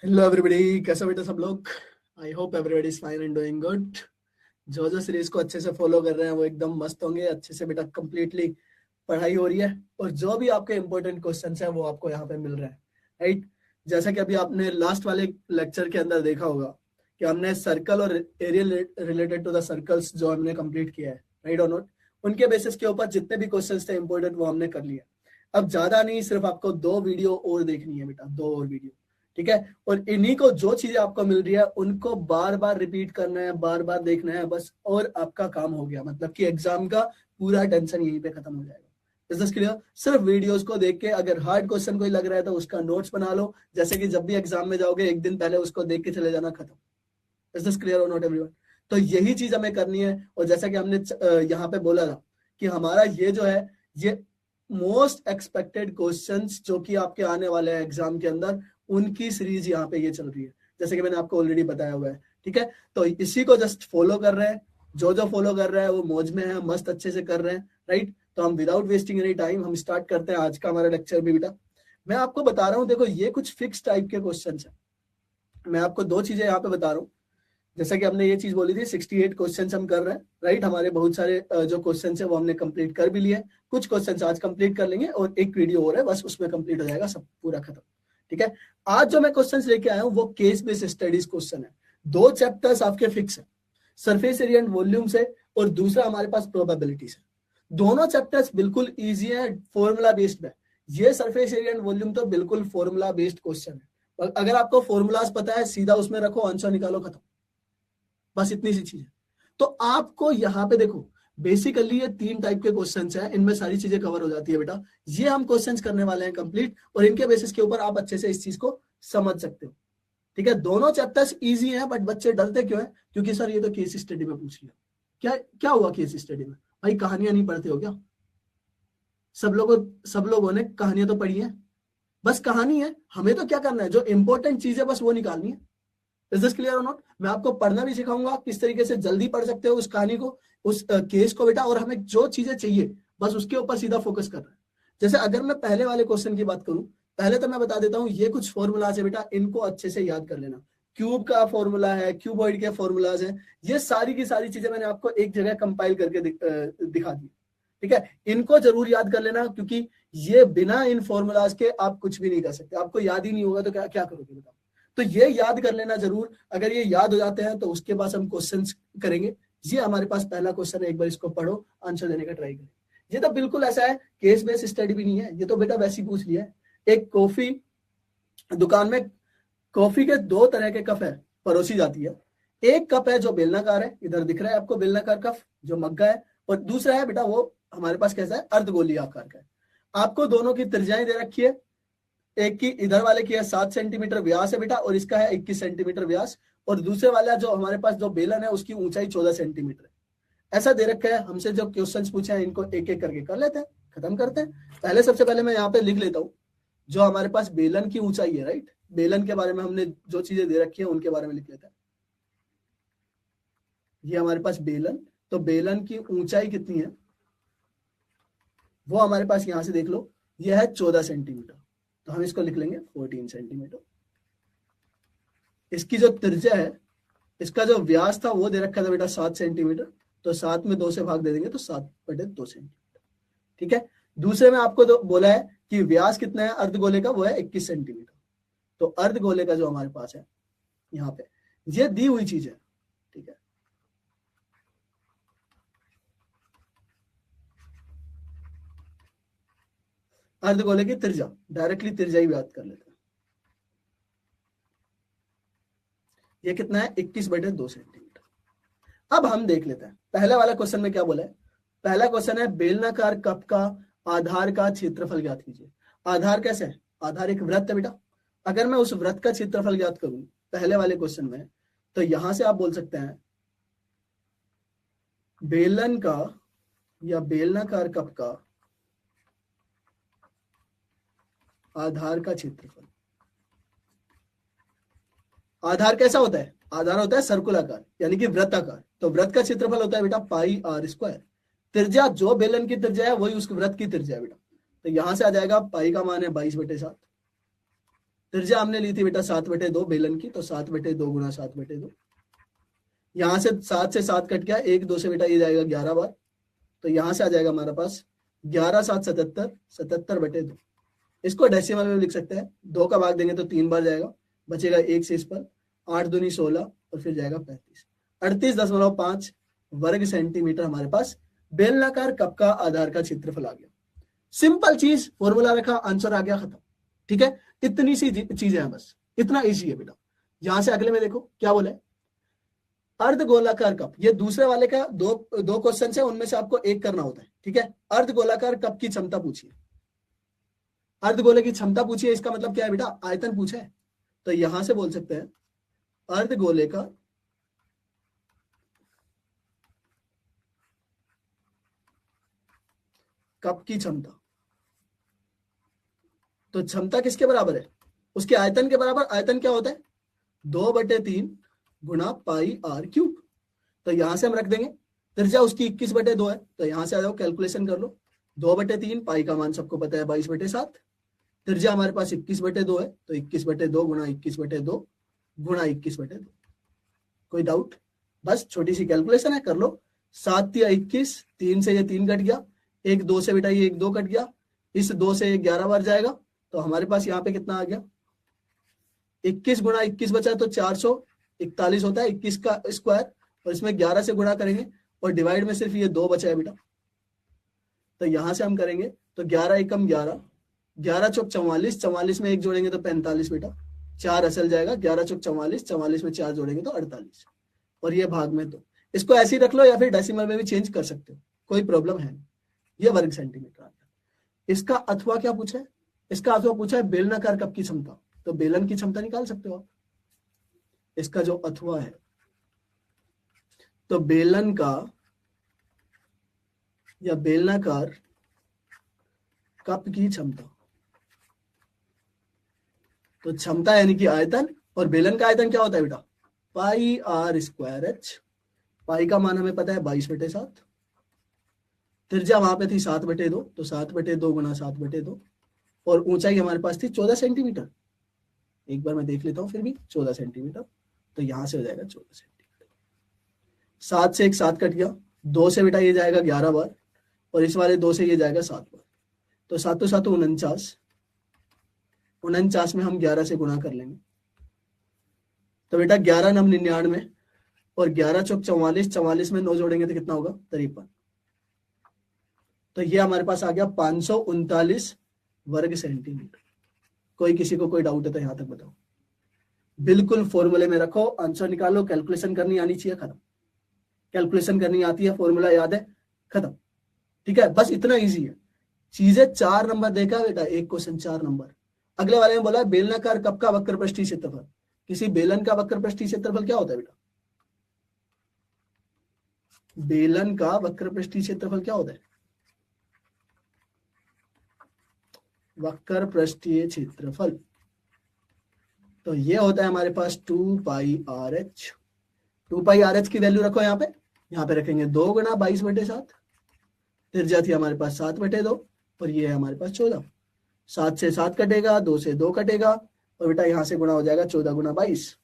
Hello everybody, कैसा बेटा सब लोग। I hope everybody is fine and doing good. जो सीरीज को अच्छे से फॉलो कर रहे हैं वो एकदम मस्त होंगे। अच्छे से बेटा कंप्लीटली पढ़ाई हो रही है और जो भी आपके इंपॉर्टेंट क्वेश्चन है वो आपको यहाँ पे मिल रहा है, राइट। जैसा कि अभी आपने लास्ट वाले लेक्चर के अंदर देखा होगा कि हमने सर्कल और area related to the circles जो हमने कंप्लीट किया है, राइट और नॉट। उनके बेसिस के ऊपर जितने भी क्वेश्चन थे इंपॉर्टेंट वो हमने कर लिया। अब ज्यादा नहीं, सिर्फ आपको 2 वीडियो और देखनी है बेटा, 2 और वीडियो, ठीक है। और इन्हीं को जो चीजें आपको मिल रही है उनको बार बार रिपीट करना है, बार बार देखना है बस, और आपका काम हो गया। मतलब कि एग्जाम का पूरा टेंशन यहीं पे खत्म हो जाएगा। Is this clear? सिर्फ वीडियोस को देख के अगर हार्ड क्वेश्चन कोई लग रहा है तो उसका नोट्स बना लो, जैसे कि जब भी एग्जाम में जाओगे एक दिन पहले उसको देख के चले जाना, खत्म। इज दिस क्लियर और नॉट एवरीवन? तो यही चीज हमें करनी है। और जैसा कि हमने यहाँ पे बोला था कि हमारा ये जो है ये मोस्ट एक्सपेक्टेड क्वेश्चंस जो कि आपके आने वाले हैं एग्जाम के अंदर, उनकी सीरीज यहाँ पे ये चल रही है, जैसे कि मैंने आपको ऑलरेडी बताया हुआ है, ठीक है। तो इसी को जस्ट फॉलो कर रहे हैं। जो जो फॉलो कर रहा है वो मौज में है, मस्त अच्छे से कर रहे हैं, राइट। तो हम विदाउट वेस्टिंग एनी टाइम हम स्टार्ट करते हैं आज का हमारा लेक्चर भी बेटा। मैं आपको बता रहा हूँ, देखो ये कुछ फिक्स टाइप के क्वेश्चन है। मैं आपको 2 चीजें यहाँ पे बता रहा हूँ। जैसा कि हमने ये चीज बोली थी 68 क्वेश्चन हम कर रहे हैं, राइट। हमारे बहुत सारे जो क्वेश्चन है वो हमने कंप्लीट कर भी लिए। कुछ क्वेश्चन आज कंप्लीट कर लेंगे और एक वीडियो और है, बस उसमें कंप्लीट हो जाएगा सब पूरा खत्म, ठीक है। आज जो मैं क्वेश्चंस लेके आया हूँ वो केस बेस्ड स्टडीज क्वेश्चन है। 2 चैप्टर्स आपके फिक्स है, सरफेस एरिया एंड वॉल्यूम से, और दूसरा हमारे पास प्रोबेबिलिटी से। दोनों चैप्टर्स बिल्कुल इजी है, फॉर्मूला बेस्ड है। ये सरफेस एरिया एंड वॉल्यूम तो बिल्कुल फॉर्मूला बेस्ड क्वेश्चन है। अगर आपको फॉर्मूलाज पता है सीधा उसमें रखो, आंसर निकालो, खत्म। बस इतनी सी चीज है। तो आपको यहाँ पे देखो बेसिकली ये 3 टाइप के क्वेश्चंस हैं, इनमें सारी चीजें कवर हो जाती है बेटा। ये हम क्वेश्चंस करने वाले हैं कंप्लीट, और इनके बेसिस के ऊपर आप अच्छे से इस चीज को समझ सकते हो, ठीक है। दोनों चैप्टर्स इजी हैं, बट बच्चे डरते क्यों है? क्योंकि सर ये तो केस स्टडी में पूछ लिया। क्या क्या हुआ केस स्टडी में? भाई कहानियां नहीं पढ़ते हो क्या? सब लोगों ने कहानियां तो पढ़ी है, बस कहानी है। हमें तो क्या करना है, जो इंपॉर्टेंट चीज है बस वो निकालनी है। इज दिस क्लियर और नॉट? मैं आपको पढ़ना भी सिखाऊंगा, किस तरीके से जल्दी पढ़ सकते हो उस कहानी को, उस केस को बेटा। और हमें जो चीजें चाहिए बस उसके ऊपर सीधा फोकस करना है। जैसे अगर मैं पहले वाले क्वेश्चन की बात करूं, पहले तो मैं बता देता हूं ये कुछ फॉर्मूलाज है बेटा, इनको अच्छे से याद कर लेना। क्यूब का फॉर्मूला है, क्यूबॉइड के फॉर्मूलाज है, ये सारी की सारी चीजें मैंने आपको एक जगह कंपाइल करके दिखा दी, ठीक है। इनको जरूर याद कर लेना, क्योंकि ये बिना इन फॉर्मूलाज के आप कुछ भी नहीं कर सकते। आपको याद ही नहीं होगा तो क्या क्या करोगे बताओ। तो ये याद कर लेना जरूर। अगर ये याद हो जाते हैं तो उसके बाद हम क्वेश्चन करेंगे। ये हमारे पास पहला क्वेश्चन है, एक बार इसको पढ़ो, आंसर देने का ट्राई करें। ये तो बिल्कुल ऐसा है, केस बेस्ड स्टडी भी नहीं है, ये तो बेटा वैसे ही पूछ लिया है। एक कॉफी दुकान में कॉफी के 2 तरह के कप है, परोसी जाती है। एक कप है जो बेलनाकार है, इधर दिख रहा है आपको बेलनाकार कप जो मग्गा है, और दूसरा है बेटा वो हमारे पास कैसा है, अर्धगोलीय आकार का है। आपको दोनों की त्रिज्याएं दे रखी है। एक की इधर वाले की है 7 सेंटीमीटर व्यास है बेटा, और इसका है 21 सेंटीमीटर व्यास। और दूसरे वाला जो हमारे पास जो बेलन है उसकी ऊंचाई 14 सेंटीमीटर है। ऐसा दे रखा है। हमसे जो क्वेश्चंस पूछे हैं इनको एक एक करके कर लेते हैं, खत्म करते हैं। पहले सबसे पहले मैं यहाँ पे लिख लेता हूँ जो हमारे पास बेलन की ऊंचाई है, राइट। बेलन के बारे में हमने जो चीजें दे रखी है उनके बारे में लिख लेते हैं। ये हमारे पास बेलन, तो बेलन की ऊंचाई कितनी है वो हमारे पास यहां से देख लो, यह है 14 सेंटीमीटर। तो हम इसको लिख लेंगे 14 सेंटीमीटर। इसकी जो त्रिज्या है, इसका जो व्यास था वो दे रखा था बेटा 7 सेंटीमीटर, तो 7 में 2 से भाग दे देंगे तो 7/2 सेंटीमीटर, ठीक है। दूसरे में आपको तो बोला है कि व्यास कितना है अर्धगोले का, वो है 21 सेंटीमीटर। तो अर्धगोले का जो हमारे पास है यहाँ पे, ये दी हुई चीज है, ठीक है। अर्धगोले की त्रिज्या, डायरेक्टली त्रिज्या ही याद कर लेते हैं। ये कितना है, 21/2 सेंटीमीटर। अब हम देख लेते हैं पहले वाला क्वेश्चन में क्या बोला है। पहला क्वेश्चन है बेलनाकार कप का आधार का क्षेत्रफल ज्ञात कीजिए। आधार कैसे है? आधार एक वृत्त है बेटा। अगर मैं उस वृत्त का क्षेत्रफल ज्ञात करूं पहले वाले क्वेश्चन में, तो यहां से आप बोल सकते हैं बेलन का या बेलनाकार कप का आधार का क्षेत्रफल। आधार कैसा होता है? आधार होता है सर्कुलाकार यानी कि वृत्ताकार। तो वृत्त का क्षेत्रफल होता है बेटा πr²। त्रिज्या जो बेलन की त्रिज्या है वही उस वृत्त की त्रिज्या है बेटा। तो यहां से आ जाएगा पाई का मान है 22/7, त्रिज्या हमने ली थी बेटा 7/2 बेलन की, तो 7/2 गुना 7/2। यहां से 7 से 7 कट गया, 1 2 से बेटा ये जाएगा 11 बार, तो यहां से आ जाएगा हमारे पास 11 7 77, 77/2। इसको डेसिमल में लिख सकते हैं, 2 का भाग देंगे तो 3 बार जाएगा, बचेगा 1 से इस पर, 8 दूनी 16 और फिर जाएगा 35। 38.5 वर्ग सेंटीमीटर हमारे पास बेलनाकार कप का आधार का क्षेत्रफल आ गया। सिंपल चीज, फॉर्मूला रखा, आंसर आ गया, खत्म। ठीक है, इतनी सी चीजें हैं बस, इतना इजी है बेटा। यहां से अगले में देखो क्या बोला है, अर्धगोलाकार कप। ये दूसरे वाले का दो क्वेश्चन है, उनमें से आपको एक करना होता है। ठीक है, अर्धगोलाकार कप की क्षमता पूछिए, अर्धगोले की क्षमता पूछिए, इसका मतलब क्या है बेटा, आयतन पूछे। तो यहां से बोल सकते हैं अर्धगोले का कप की क्षमता। तो क्षमता किसके बराबर है, उसके आयतन के बराबर। आयतन क्या होता है, 2/3 गुना पाई आर क्यूब। तो यहां से हम रख देंगे, त्रिज्या उसकी 21/2 है, तो यहां से आ जाओ कैलकुलेशन कर लो। 2/3, पाई का मान सबको पता है 22/7, त्रिज्या हमारे पास 21/2 है, तो 21/2 गुना 21/2 गुणा 21/2। कोई डाउट, बस छोटी सी कैलकुलेशन है, कर लो। 7 या 21, 3 से ये 3 कट गया, 1 2 से बेटा ये 1 2 कट गया, इस 2 से 11 बार जाएगा, तो हमारे पास यहाँ पे कितना आ गया, 21 गुणा 21 बचा तो 441 होता है, 21 का स्क्वायर, और इसमें 11 से गुणा करेंगे और डिवाइड में सिर्फ ये 2 बचा है बेटा। तो यहां से हम करेंगे तो 11 एकम 11, 11 चौक 44, 44 में 1 जोड़ेंगे तो 45 बेटा, 4 असल जाएगा, 11 चौक 44, 44 में 4 जोड़ेंगे तो 48, और ये भाग में। तो इसको ऐसे ही रख लो या फिर डेसिमल में भी चेंज कर सकते हो, कोई प्रॉब्लम है नहीं। ये वर्ग सेंटीमीटर आ गया। इसका अथवा क्या पूछा है, इसका अथवा पूछा है बेलनाकार कप की क्षमता, तो बेलन की क्षमता निकाल सकते हो आप। इसका जो अथवा है, तो बेलन का या बेलनाकार कप की क्षमता, तो क्षमता यानी कि आयतन, और बेलन का आयतन क्या होता है बेटा, पाई आर स्क्वायर एच। पाई का मान हमें पता है 22/7, त्रिज्या वहां पे थी 7/2, तो 7/2 गुना 7/2, और ऊंचाई हमारे पास थी 14 सेंटीमीटर। एक बार मैं देख लेता हूं, फिर भी 14 सेंटीमीटर, तो यहां से हो जाएगा 14 सेंटीमीटर। 7 से 1 7 कट गया, 2 से बेटा ये जाएगा 11 बार, और इस वाले 2 से ये जाएगा 7 बार, तो 7 7 49, 49 में हम 11 से गुणा कर लेंगे, तो बेटा 11 9 99, और 11 चौक 44, 44 में 9 जोड़ेंगे तो कितना होगा 53। तो ये हमारे पास आ गया 539 वर्ग सेंटीमीटर। कोई किसी को कोई डाउट है तो यहां तक बताओ। बिल्कुल फॉर्मूले में रखो, आंसर निकालो, कैलकुलेशन करनी आनी चाहिए, खत्म। कैलकुलेशन करनी आती है, फॉर्मूला याद है, खत्म। ठीक है, बस इतना इजी है। चीजें 4 नंबर देखा बेटा, एक क्वेश्चन 4 नंबर। अगले वाले में बोला बेलनाकार कप का वक्रपृष्ठीय क्षेत्रफल। किसी बेलन का वक्रपृष्ठीय क्षेत्रफल क्या होता है बेटा, बेलन का वक्रपृष्ठीय क्षेत्रफल क्या होता है, वक्रपृष्ठीय क्षेत्रफल, तो ये होता है हमारे पास 2πRh। 2πRh की वैल्यू रखो यहाँ पे रखेंगे 2 गुना 22/7, त्रिज्या थी हमारे पास 7/2, और ये है हमारे पास 14। 7 से 7 कटेगा, 2 से 2 कटेगा, और बेटा यहां से गुणा हो जाएगा 14 गुना 22,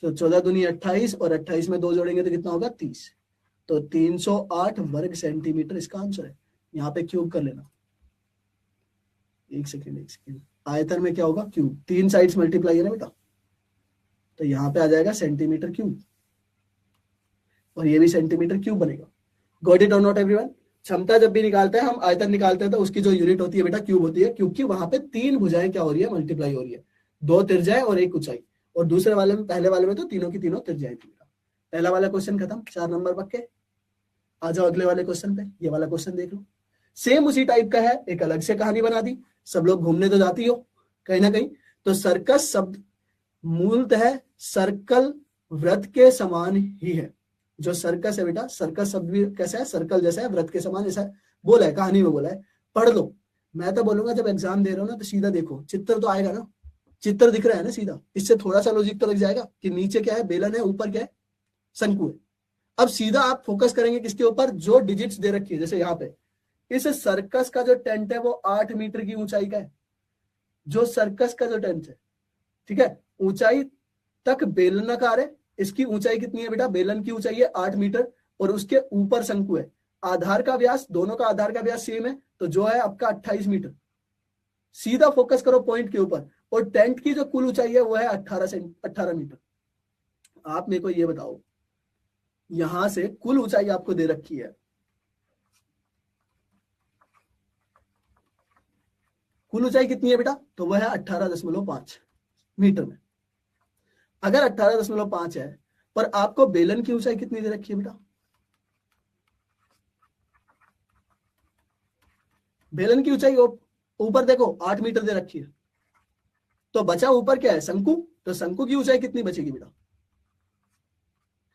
तो 14 दूनी 28, और 28 में 2 जोड़ेंगे तो कितना होगा 30, तो 308 वर्ग सेंटीमीटर इसका आंसर है। यहाँ पे क्यूब कर लेना, एक सेकेंड। आयतन में क्या होगा, क्यूब, 3 साइड्स मल्टीप्लाई है ना बेटा, तो यहाँ पे आ जाएगा सेंटीमीटर क्यूब, और ये भी सेंटीमीटर क्यूब बनेगा। गॉट इट और नॉट एवरीवन। क्षमता जब भी निकालते हैं हम, आयतन निकालते हैं, तो उसकी जो यूनिट होती है बेटा क्यूब होती है, क्योंकि वहां पे 3 भुजाएं क्या हो रही है, मल्टीप्लाई हो रही है, 2 त्रिज्याएं और 1 ऊंचाई, और दूसरे वाले में, पहले वाले में तो तीनों की तीनों त्रिज्याएं थी। पहला वाला क्वेश्चन खत्म, 4 नंबर पक्के। आ जाओ अगले वाले क्वेश्चन पे, ये वाला क्वेश्चन देख लो, सेम उसी टाइप का है, एक अलग से कहानी बना दी। सब लोग घूमने तो जाती हो कहीं ना कहीं, तो सर्कस शब्द मूलतः सर्कल वृत्त के समान ही है। जो सर्कस है बेटा, सर्कस शब्द भी कैसा है, सर्कल जैसा है, वृत्त के समान जैसा बोला है, कहानी में बोला है, पढ़ लो। मैं तो बोलूंगा जब एग्जाम दे रहे हो ना, तो सीधा देखो, चित्र तो आएगा ना, चित्र दिख रहा है ना सीधा, इससे थोड़ा सा लॉजिक तो लग जाएगा कि नीचे क्या है, बेलन है, ऊपर क्या है, शंकु है। अब सीधा आप फोकस करेंगे किसके ऊपर, जो डिजिट्स दे रखी है, जैसे यहाँ पे इस सर्कस का जो टेंट है वो 8 मीटर की ऊंचाई का है, जो सर्कस का जो टेंट है, ठीक है, ऊंचाई तक बेलनाकार है। इसकी ऊंचाई कितनी है बेटा? बेलन की ऊंचाई है 8 मीटर और उसके ऊपर शंकु है। आधार का व्यास, दोनों का आधार का व्यास सेम है, तो जो है आपका 28 मीटर। सीधा फोकस करो पॉइंट के ऊपर। और टेंट की जो कुल ऊंचाई है वो है 18 मीटर। आप मेरे को ये बताओ, यहां से कुल ऊंचाई आपको दे रखी है, कुल ऊंचाई कितनी है बेटा? तो वह है 18.5 मीटर में। अगर 18.5 है, पर आपको बेलन की ऊंचाई कितनी दे रखी है बेटा? बेलन की ऊंचाई ऊपर देखो 8 मीटर दे रखी है, तो बचा ऊपर क्या है? शंकु। तो शंकु की ऊंचाई कितनी बचेगी बेटा?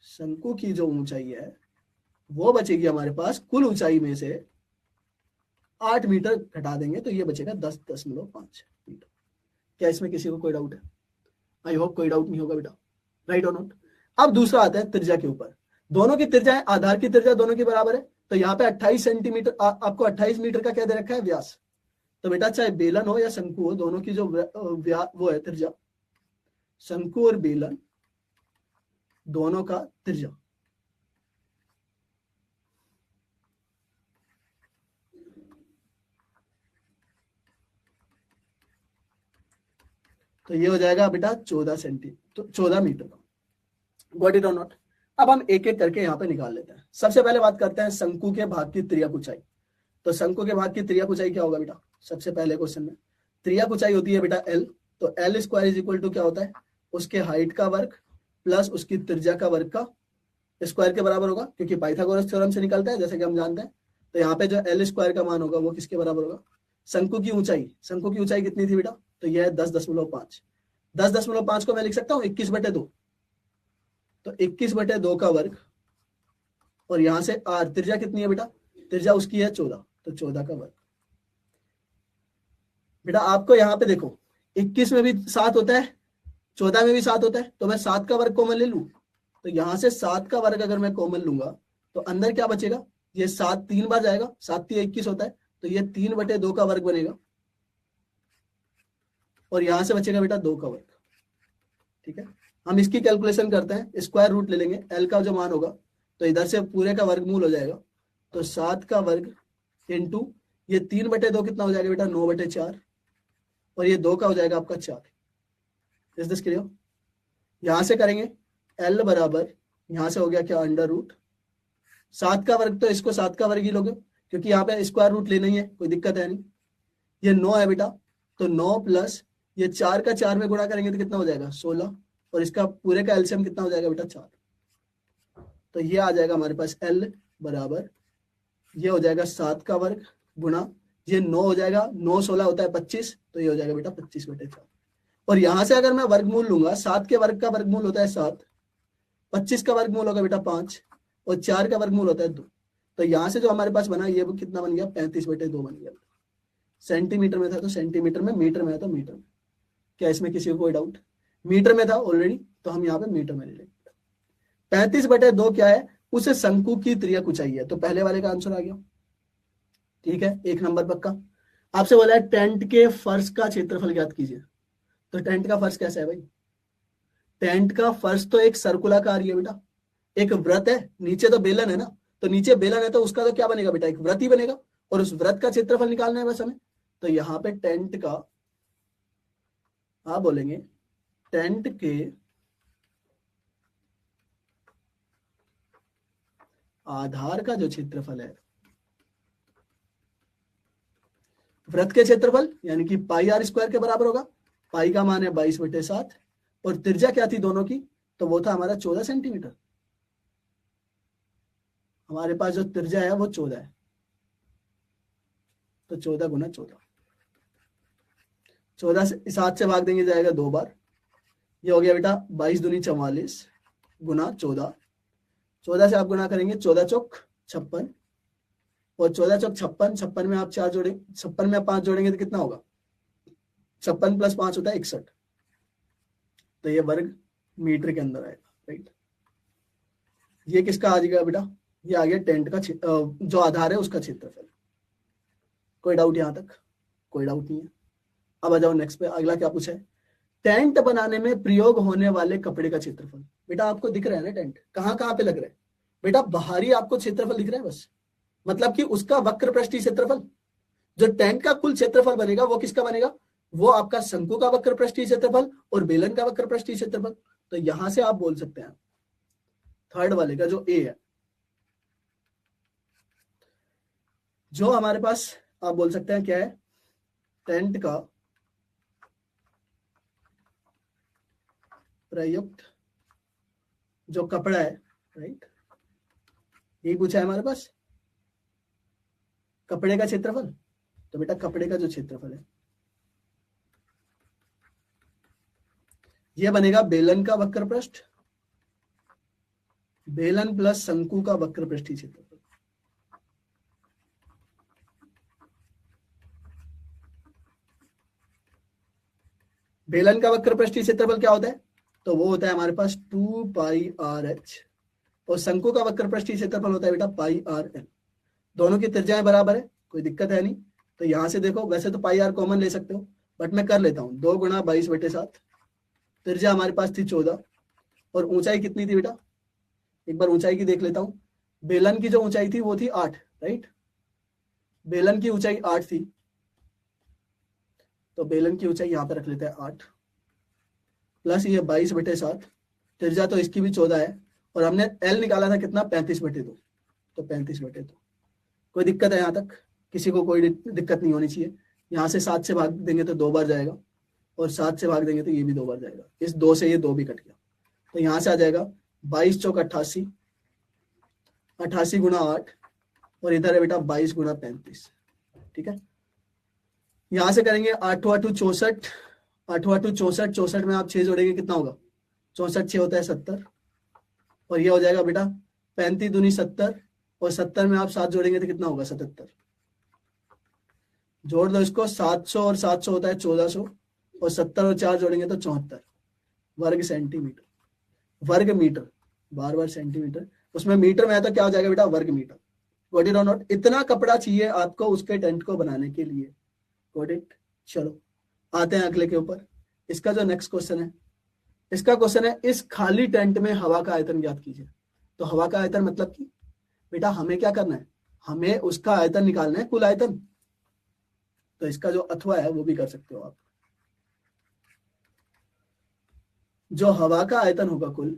शंकु की जो ऊंचाई है वो बचेगी हमारे पास कुल ऊंचाई में से 8 मीटर घटा देंगे तो ये बचेगा 10.5 मीटर। क्या इसमें किसी को कोई डाउट है? आई होप कोई डाउट नहीं होगा बेटा, राइट और नॉट। अब दूसरा आता है त्रिज्या के ऊपर। दोनों की त्रिज्या है, आधार की त्रिज्या दोनों की बराबर है, तो यहाँ पे 28 सेंटीमीटर आपको 28 मीटर का क्या दे रखा है? व्यास। तो बेटा चाहे बेलन हो या शंकु हो, दोनों की जो वो है त्रिज्या, शंकु और बेलन दोनों का त्रिज्या, तो ये हो जाएगा बेटा 14 मीटर का। गॉट इट और नॉट? अब हम एक एक करके यहाँ पे निकाल लेते हैं। सबसे पहले बात करते हैं शंकु के भाग की त्रिज्या ऊंचाई। तो शंकु के भाग की त्रिज्या ऊंचाई क्या होगा बेटा? सबसे पहले क्वेश्चन में त्रिज्या ऊंचाई होती है बेटा एल। तो L square is equal to क्या होता है? उसके हाइट का वर्ग प्लस उसकी त्रिज्या का वर्ग का स्क्वायर के बराबर होगा, क्योंकि पाइथागोरस थ्योरम से निकलता है जैसे कि हम जानते हैं। तो यहाँ पे जो एल स्क्वायर का मान होगा वो किसके बराबर होगा? शंकु की ऊंचाई, शंकु की ऊंचाई कितनी थी बेटा? तो यह है 10.5। 10.5 को मैं लिख सकता हूँ 21/2। तो 21/2 का वर्ग, और यहां से आर, त्रिज्या कितनी है बेटा? त्रिज्या उसकी है 14, तो 14 का वर्ग। बेटा आपको यहाँ पे देखो 21 में भी 7 होता है, 14 में भी 7 होता है, तो मैं 7 का वर्ग कॉमन ले लूं। तो यहां से 7 का वर्ग अगर मैं कॉमन लूंगा तो अंदर क्या बचेगा? ये 7 3 बार जाएगा, 7 3 21 होता है, तो ये 3/2 का वर्ग बनेगा, और यहां से बचेगा बेटा 2 का वर्ग। ठीक है, हम इसकी कैलकुलेशन करते हैं, स्क्वायर रूट ले लेंगे, एल का जो मान होगा तो इधर से पूरे का वर्गमूल हो जाएगा। तो 7 का वर्ग इंटू ये 3/2 कितना हो जाएगा बेटा? 9/4, और ये 2 का हो जाएगा आपका 4। Is this clear? यहां से करेंगे एल बराबर, यहां से हो गया क्या? अंडर रूट 7 का वर्ग, तो इसको 7 का वर्ग ही लोगे क्योंकि यहाँ पे स्क्वायर रूट लेना ही है, कोई दिक्कत है नहीं। ये 9 है बेटा, तो 9 प्लस ये 4 का 4 में गुणा करेंगे तो कितना हो जाएगा? 16, और इसका पूरे का एलसीएम कितना हो जाएगा बेटा? 4। तो ये आ जाएगा हमारे पास एल बराबर, ये हो जाएगा 7 का वर्ग गुणा ये 9 हो जाएगा, 9 16 होता है 25, तो ये हो जाएगा बेटा 25/4। और यहां से अगर मैं वर्गमूल लूंगा, 7 के वर्ग का वर्गमूल होता है 7, 25 का वर्गमूल होगा बेटा 5, और 4 का वर्गमूल होता है 2। तो यहां से जो हमारे पास बना ये कितना बन गया? 35/2 बन गया। सेंटीमीटर में था तो सेंटीमीटर में, मीटर में है तो मीटर में। क्या इसमें किसी को कोई डाउट? मीटर में था ऑलरेडी, तो हम यहाँ पे मीटर में ले लेंगे। 35/2 क्या है? उसे शंकु की त्रिज्या ऊंचाई है, तो पहले वाले का आंसर आ गया। ठीक है, 1 नंबर पक्का। आपसे बोला है टेंट के फर्श का क्षेत्रफल ज्ञात कीजिए। तो टेंट का फर्श कैसा है भाई? टेंट का फर्श तो एक सर्कुलाकार ही है बेटा, एक वृत्त है, नीचे तो बेलन है ना, तो नीचे बेलन है तो उसका तो क्या बनेगा बेटा? एक वृत्त ही बनेगा, और उस वृत्त का क्षेत्रफल निकालना है बस हमें। तो यहाँ पे टेंट का, आप बोलेंगे टेंट के आधार का जो क्षेत्रफल है, वृत्त के क्षेत्रफल यानी कि पाई आर स्क्वायर के बराबर होगा। पाई का मान है 22/7, और त्रिज्या क्या थी दोनों की? तो वो था हमारा 14 सेंटीमीटर। हमारे पास जो त्रिज्या है वो 14 है, तो 14 गुना 14, 14 से 7 से भाग देंगे जाएगा 2 बार, ये हो गया बेटा 22 दूनी 44 गुना 14। 14 से आप गुना करेंगे 14 चौक 56, और 14 चौक 56, 56 में आप 4 जोड़े, 56 में आप 5 जोड़ेंगे तो कितना होगा? 56 + 5 होता है 61, तो ये वर्ग मीटर के अंदर आएगा, राइट। ये किसका आ जाएगा बेटा? ये आ गया टेंट का जो आधार है उसका क्षेत्रफल। कोई डाउट यहां तक? कोई डाउट नहीं है। अब आ जाओ नेक्स्ट पे, अगला क्या पूछा है, टेंट बनाने में प्रयोग होने वाले कपड़े का क्षेत्रफल। बेटा आपको दिख रहा है ना टेंट कहाँ कहाँ पे लग रहा है, बेटा बाहरी आपको क्षेत्रफल दिख रहा है बस, मतलब कि उसका वक्र पृष्ठीय क्षेत्रफल, जो टेंट का कुल क्षेत्रफल बनेगा वो किसका बनेगा, वो आपका शंकु का वक्र पृष्ठीय क्षेत्रफल और बेलन का वक्र पृष्ठीय क्षेत्रफल। तो यहां से आप बोल सकते हैं थर्ड वाले का जो ए है, जो हमारे पास आप बोल सकते हैं क्या है, टेंट का प्रयुक्त जो कपड़ा है, राइट, यही पूछा है हमारे पास कपड़े का क्षेत्रफल। तो बेटा कपड़े का जो क्षेत्रफल है यह बनेगा बेलन का वक्र पृष्ठ, बेलन प्लस शंकु का वक्र पृष्ठीय क्षेत्रफल। बेलन का वक्र पृष्ठीय क्षेत्रफल क्या होता है, तो वो होता है हमारे पास 2πr(h) और शंकु का वक्र पृष्ठीय क्षेत्रफल होता है बेटा πr(l). दोनों की त्रिज्याएं बराबर है, कोई दिक्कत है नहीं। तो यहां से देखो, वैसे तो πr कॉमन ले सकते हो, बट मैं कर लेता हूं, 2 गुणा 22/7। त्रिज्या हमारे पास थी 14 और ऊंचाई कितनी थी बेटा, एक बार ऊंचाई की देख लेता हूं। बेलन की जो ऊंचाई थी वो थी 8, राइट, बेलन की ऊंचाई 8 थी, तो बेलन की ऊंचाई यहां पर रख लेते हैं 8 प्लस ये 22/7, त्रिज्या तो इसकी भी 14 है और हमने एल निकाला था कितना, 35/2, तो 35/2। कोई दिक्कत है यहाँ तक, किसी को कोई दिक्कत नहीं होनी चाहिए। यहाँ से 7 से भाग देंगे तो 2 बार जाएगा और 7 से भाग देंगे तो ये भी 2 बार जाएगा, इस 2 से ये 2 भी कट गया, तो यहाँ से आ जाएगा 22 चौक 88, 88 गुणा 8 और इधर है बेटा 22 गुणा 35, ठीक है। यहां से करेंगे 8 8 64, 8 8 64, 64 में आप 6 जोड़ेंगे कितना होगा, 64 6 होता है 70 और ये हो जाएगा बेटा 35 दूनी 70 और 70 में आप 7 जोड़ेंगे तो कितना होगा 77। जोड़ दो इसको, 700 और 700 होता है 1400 और 70 और 4 जोड़ेंगे तो 74 वर्ग सेंटीमीटर, वर्ग मीटर, बार बार सेंटीमीटर, उसमें मीटर में है तो क्या हो जाएगा बेटा वर्ग मीटर। गॉट इट और नॉट, इतना कपड़ा चाहिए आपको उसके टेंट को बनाने के लिए। Got it. चलो आते हैं अगले के ऊपर। इसका जो नेक्स्ट क्वेश्चन है, इसका क्वेश्चन है इस खाली टेंट में हवा का आयतन ज्ञात कीजिए। तो हवा का आयतन मतलब कि बेटा हमें क्या करना है, हमें उसका आयतन निकालना है, कुल आयतन। तो इसका जो अथवा है वो भी कर सकते हो आप। जो हवा का आयतन होगा कुल,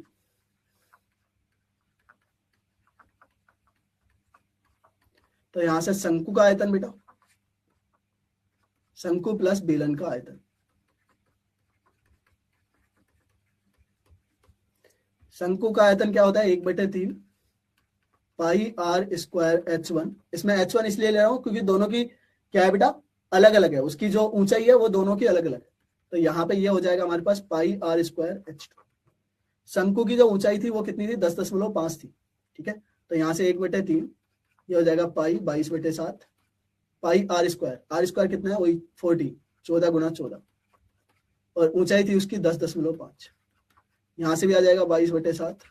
तो यहां से शंकु का आयतन बेटा, शंकु प्लस बेलन का आयतन, शंकु का आयतन क्या होता है 1/3 πr²h1। इसमें h1 इसलिए ले रहा हूं क्योंकि दोनों की क्या है बेटा अलग अलग है, उसकी जो ऊंचाई है वो दोनों की अलग अलग है। तो यहाँ पे ये हो जाएगा हमारे पास πr²h2। शंकु की जो ऊंचाई थी वो कितनी थी 10.5 थी, ठीक है। तो यहाँ से 1/3 ये हो जाएगा पाई 22/7 πr², r² कितना है वही 40, 14 गुणा 14 और ऊंचाई थी उसकी 10.5। यहाँ से भी आ जाएगा 22/7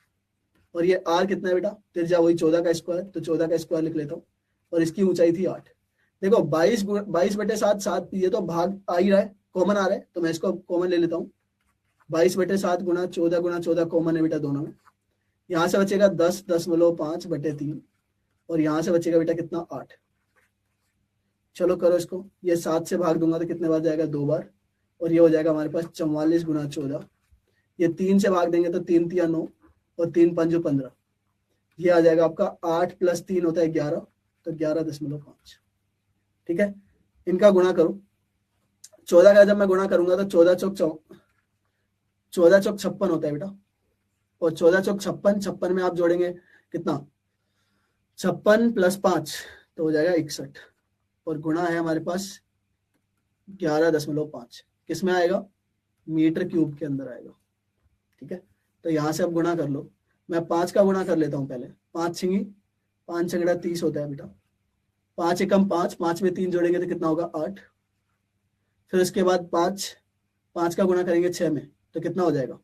और ये r कितना है बेटा, त्रिज्या वही 14 का स्क्वायर, तो 14 का स्क्वायर लिख लेता हूँ और इसकी ऊंचाई थी 8। देखो 22/7, 7 ये तो भाग आ ही रहा है, कॉमन आ रहा है, तो मैं इसको कॉमन ले लेता हूँ। 22/7 गुणा 14 कॉमन है बेटा दोनों में, यहाँ से बचेगा 10.5/3 और यहाँ से बचेगा बेटा कितना 8। चलो करो इसको, ये 7 से भाग दूंगा तो कितने बार जाएगा 2 बार और ये हो जाएगा हमारे पास 44 गुणा 14। ये 3 से भाग देंगे तो 3 3 9 और 3 5 15, ये आ जाएगा आपका 8 + 3 होता है 11, तो 11.5, ठीक है। इनका गुणा करो, 14 का जब मैं गुणा करूंगा तो 14 चौक 56 होता है बेटा, और 14 चौक 56, 56 में आप जोड़ेंगे कितना 56 + 5 तो हो जाएगा 61 और गुणा है हमारे पास 11.5, किस में आएगा मीटर क्यूब के अंदर आएगा, ठीक है। तो यहाँ से अब गुणा कर लो, मैं 5 का गुणा कर लेता हूँ पहले, 5 छिंगी 5 छंगड़ा 30 होता है बेटा, 5 एकम 5, 5 में 3 जोड़ेंगे तो कितना होगा 8। फिर उसके बाद 5 का गुणा करेंगे 6 में तो कितना हो जाएगा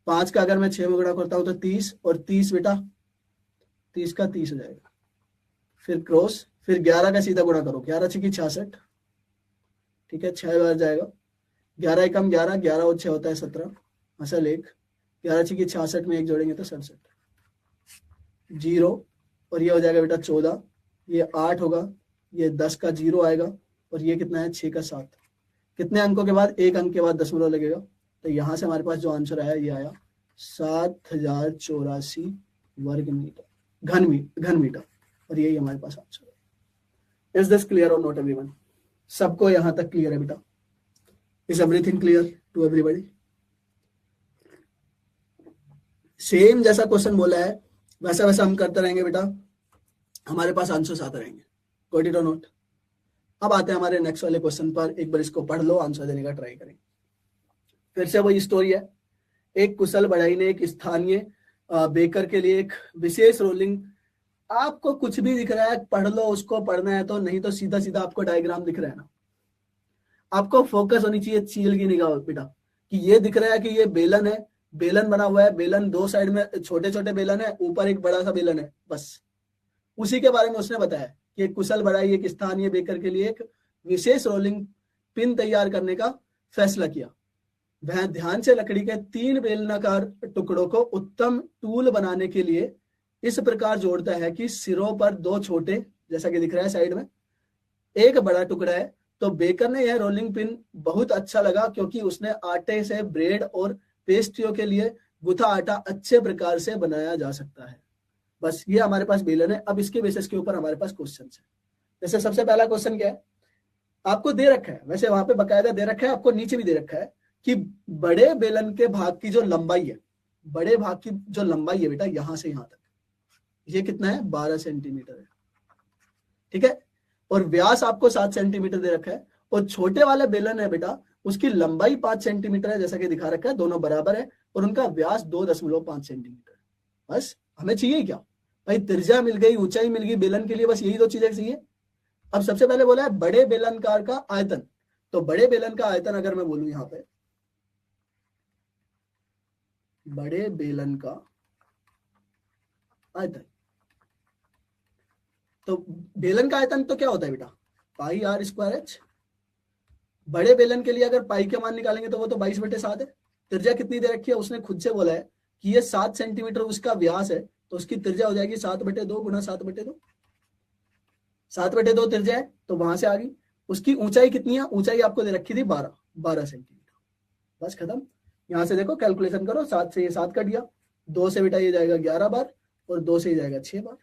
5 का अगर मैं 6 में गुणा करता हूँ तो 30 और 30 बेटा 30 का 30 हो जाएगा, फिर क्रॉस, फिर 11 का सीधा गुणा करो, 11 छिंगी 66, ठीक है, 6 बार जाएगा। 11 एकम 11, 11 और 6 होता है 17, असल 1, 11 6 की 66 में 1 जोड़ेंगे तो 67, 0, और ये हो जाएगा बेटा 14, ये 8 होगा, ये 10 का 0 आएगा, और ये कितना है 6 का 7। कितने अंकों के बाद, 1 अंक के बाद दशमलव लगेगा, तो यहाँ से हमारे पास जो आंसर आया ये आया 7084 वर्ग मीटर, घन मीटर, और यही हमारे पास आंसर है। इज दिस क्लियर और नॉट एवरीवन? सबको यहां तक क्लियर है बेटा? Is everything clear to everybody? Same जैसा क्वेश्चन बोला है वैसा वैसा हम करते रहेंगे बेटा, हमारे पास आंसर्स आते रहेंगे। गॉट इट और नॉट? अब आते हैं हमारे नेक्स्ट वाले क्वेश्चन पर, एक बार इसको पढ़ लो, आंसर देने का ट्राई करेंगे। फिर से वही स्टोरी है, एक कुशल बढ़ाई ने एक स्थानीय बेकर के लिए एक विशेष रोलिंग, आपको कुछ भी दिख रहा है पढ़ लो, उसको पढ़ना है तो, नहीं तो सीधा सीधा आपको डायग्राम दिख रहा है ना, आपको फोकस होनी चाहिए चील की निगाह बेटा, कि ये दिख रहा है कि ये बेलन है, बेलन बना हुआ है, बेलन दो साइड में छोटे छोटे बेलन है, ऊपर एक बड़ा सा बेलन है, बस उसी के बारे में उसने बताया कि एक कुशल बढ़ाई एक स्थानीय बेकर के लिए एक विशेष रोलिंग पिन तैयार करने का फैसला किया। वह ध्यान से लकड़ी के 3 बेलनाकार टुकड़ों को उत्तम टूल बनाने के लिए इस प्रकार जोड़ता है कि सिरों पर 2 छोटे, जैसा कि दिख रहा है साइड में, एक बड़ा टुकड़ा है। तो बेकर ने यह रोलिंग पिन बहुत अच्छा लगा क्योंकि उसने आटे से ब्रेड और पेस्ट्रियों के लिए गुथा आटा अच्छे प्रकार से बनाया जा सकता है। बस ये हमारे पास बेलन है। अब इसके बेसिस के ऊपर हमारे पास क्वेश्चन है। जैसे सबसे पहला क्वेश्चन क्या है, आपको दे रखा है, वैसे वहां पे बकायदा दे रखा है, आपको नीचे भी दे रखा है कि बड़े बेलन के भाग की जो लंबाई है, बड़े भाग की जो लंबाई है बेटा यहां से यहां तक, ये कितना है 12 सेंटीमीटर है, ठीक है, और व्यास आपको 7 सेंटीमीटर दे रखा है, और छोटे वाले बेलन है बेटा उसकी लंबाई 5 सेंटीमीटर है, जैसा कि दिखा रखा है, दोनों बराबर है, और उनका व्यास 2.5 सेंटीमीटर। बस हमें चाहिए क्या भाई, त्रिज्या मिल गई, ऊंचाई मिल गई बेलन के लिए, बस यही 2 चीजें चाहिए। अब सबसे पहले बोला है बड़े बेलनकार का आयतन, तो बड़े बेलन का आयतन अगर मैं बोलूं यहां पे, बड़े बेलन का आयतन, तो बेलन का आयतन तो क्या होता है बेटा, पाई आर स्क्वायर एच। बड़े बेलन के लिए अगर पाई के मान निकालेंगे तो वो तो 22/7 है। त्रिज्या कितनी दे रखी है, उसने खुद से बोला है कि ये 7 सेंटीमीटर उसका व्यास है, तो उसकी त्रिज्या हो जाएगी 7/2 गुना 7/2, 7/2 त्रिज्या है, तो वहां से आ गई। उसकी ऊंचाई कितनी है, ऊंचाई आपको दे रखी थी 12 सेंटीमीटर। बस खत्म। यहां से देखो कैलकुलेशन करो, 7 से ये 7 कट गया, 2 से बेटा ये जाएगा 11 बार, और 2 से ये जाएगा 6 बार,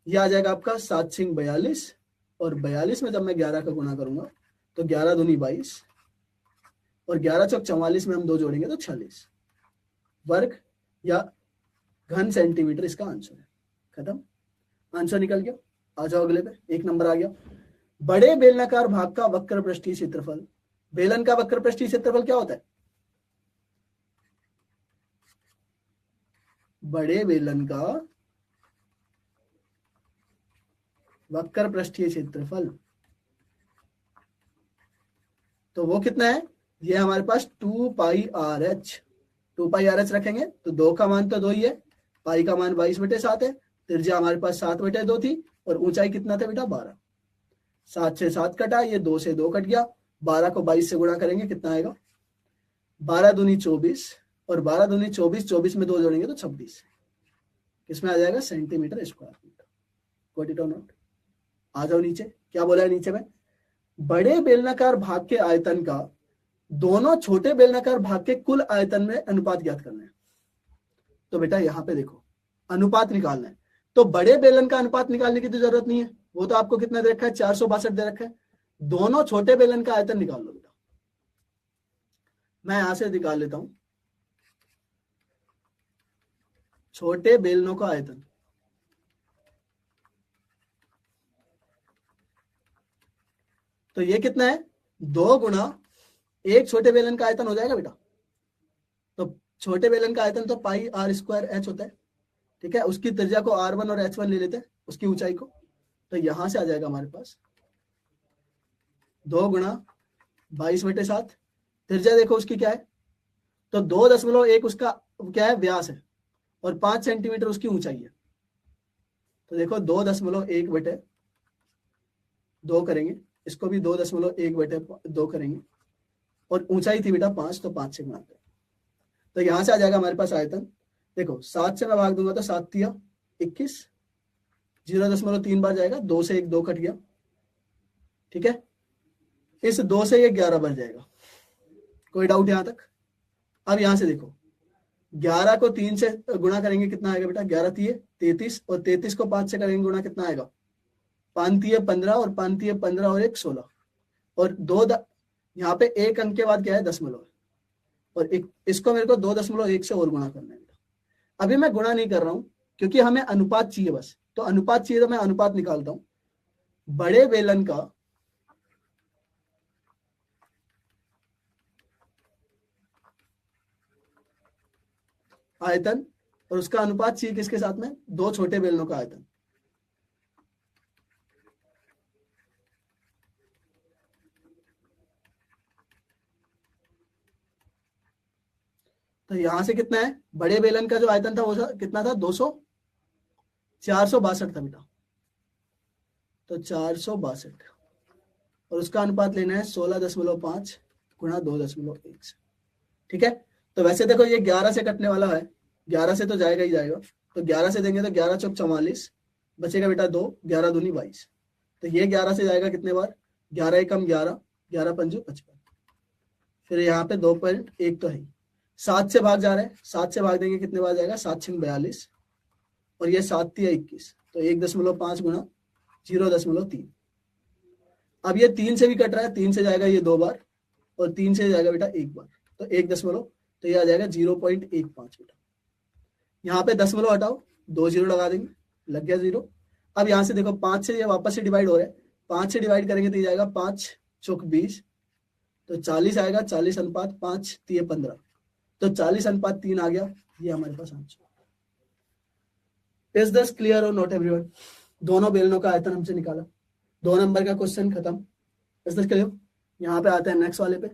यह आ जाएगा आपका 7 6 42, और 42 में जब मैं 11 का गुना करूंगा तो 11 दूनी 22, और 11 चौक 44 में हम 2 जोड़ेंगे तो 46 वर्ग या घन सेंटीमीटर इसका आंसर है। खत्म, आंसर निकल गया। आ जाओ अगले पे, 1 नंबर आ गया। बड़े बेलनाकार भाग का वक्र पृष्ठीय क्षेत्रफल, बेलन का वक्र पृष्ठीय क्षेत्रफल क्या होता है, बड़े बेलन का वक्र पृष्ठीय क्षेत्रफल, तो वो कितना है, ये हमारे पास 2 पाई आर एच, 2 पाई आर एच रखेंगे तो 2 का मान तो 2 ही है, पाई का मान 22/7 है, त्रिज्या हमारे पास 7/2 थी, और ऊंचाई कितना था बेटा 12, 7 से 7 कटा, ये 2 से 2 कट गया, 12 को 22 से गुणा करेंगे कितना आएगा, 12 दूनी 24, और 12 दूनी 24, 24 में 2 जोड़ेंगे तो 26, किसमें आ जाएगा centimetre square feet. Got it और नॉट? आ जाओ नीचे, क्या बोला है नीचे में, बड़े बेलनाकार भाग के आयतन का दोनों छोटे बेलनाकार भाग के कुल आयतन में अनुपात ज्ञात करना है। तो बेटा यहां पे देखो अनुपात निकालना है, तो बड़े बेलन का अनुपात निकालने की तो जरूरत नहीं है, वो तो आपको कितना दे रखा है 462 दे रखा है। दोनों छोटे बेलन का आयतन निकाल लो बेटा, मैं यहां से निकाल लेता हूं छोटे बेलनों का आयतन, तो ये कितना है 2 गुना 1 छोटे बेलन का आयतन हो जाएगा बेटा, तो छोटे बेलन का आयतन तो पाई आर स्क्वायर एच होता है, ठीक है, उसकी त्रिज्या को r1 और h1 ले लेते हैं, उसकी ऊंचाई को, तो यहां से आ जाएगा हमारे पास 2 गुना 22/7, त्रिज्या देखो उसकी क्या है, तो 2.1 उसका क्या है व्यास है, और 5 सेंटीमीटर उसकी ऊंचाई है, तो देखो 2.1/2 करेंगे, इसको भी 2.1/2 करेंगे, और ऊंचाई थी बेटा 5, तो 5 से गुणाते हैं। तो यहां से आ जाएगा हमारे पास आयतन, देखो 7 से मैं भाग दूंगा तो 7 तिया 21, 0.3 बार जाएगा, 2 से 1 2 कट गया, ठीक है। इस 2 से ये 11 बन जाएगा, कोई डाउट यहां तक? अब यहां से देखो 11 को 3 से गुणा करेंगे कितना आएगा बेटा, 11 तिये 33, और 33 को 5 से करेंगे गुणा कितना आएगा, 5 तिये 15, और 5 तिये 15 और 1 16, और यहाँ पे एक अंक के बाद क्या है, दशमलव, और इसको मेरे को 2.1 से और गुणा करना है। अभी मैं गुणा नहीं कर रहा हूं क्योंकि हमें अनुपात चाहिए बस, तो अनुपात चाहिए तो मैं अनुपात निकालता हूं। बड़े बेलन का आयतन और उसका अनुपात चाहिए किसके साथ में, दो छोटे बेलनों का आयतन। तो यहां से कितना है, बड़े बेलन का जो आयतन था वो कितना था, 462 था बेटा, तो 462, और उसका अनुपात लेना है 16.5 गुणा 2.1 से, ठीक है। तो वैसे देखो ये 11 से कटने वाला है, 11 से तो जाएगा ही जाएगा, तो 11 से देंगे तो 11 चौक 44, बचेगा बेटा 2, 11 दूनी 22, तो ये 11 से जाएगा कितने बार, 11 एकम 11, 11 पंजू 55, फिर यहाँ पे 2.1 तो है, 7 से भाग जा रहे हैं, 7 से भाग देंगे कितने बार जाएगा, 7 6 42, और ये 7 तिया 21, तो 1.5 गुणा 0.3। अब ये 3 से भी कट रहा है, 3 से जाएगा ये 2 बार, और 3 से जाएगा बेटा 1 बार, तो 1 दशमलव, तो ये आ जाएगा 0.15 बेटा। यहाँ पे दशमलव हटाओ, 2 0 लगा देंगे, लग गया 0। अब यहाँ से देखो 5 से ये वापस से डिवाइड हो रहा है, 5 से डिवाइड करेंगे तो ये जाएगा 5 चौक 20, तो 40 आएगा, 40 अनुपात 5 तिये 15, तो 40:3 आ गया, ये हमारे पास आंसर। इज दिस क्लियर और नॉट एवरीवन? दोनों बेलनों का आयतन हमसे निकाला, 2 नंबर का क्वेश्चन खत्म। Is this clear? यहाँ पे आते हैं नेक्स्ट वाले पे।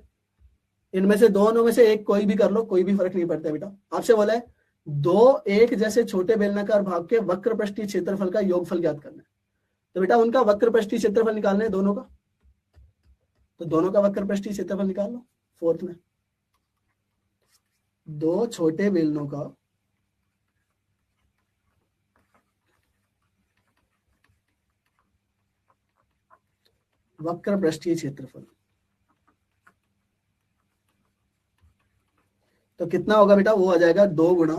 इनमें से दोनों में से एक कोई भी कर लो, कोई भी फर्क नहीं पड़ता बेटा। आपसे बोला है 2 एक जैसे छोटे बेलनाकार भाग के वक्र पृष्ठीय क्षेत्रफल का योगफल ज्ञात करना है, तो बेटा उनका वक्र पृष्ठीय क्षेत्रफल निकालना है दोनों का, तो दोनों का वक्र पृष्ठीय क्षेत्रफल निकाल लो। फोर्थ में 2 छोटे बेलनों का वक्र पृष्ठीय क्षेत्रफल, तो कितना होगा बेटा, वो आ जाएगा 2 गुणा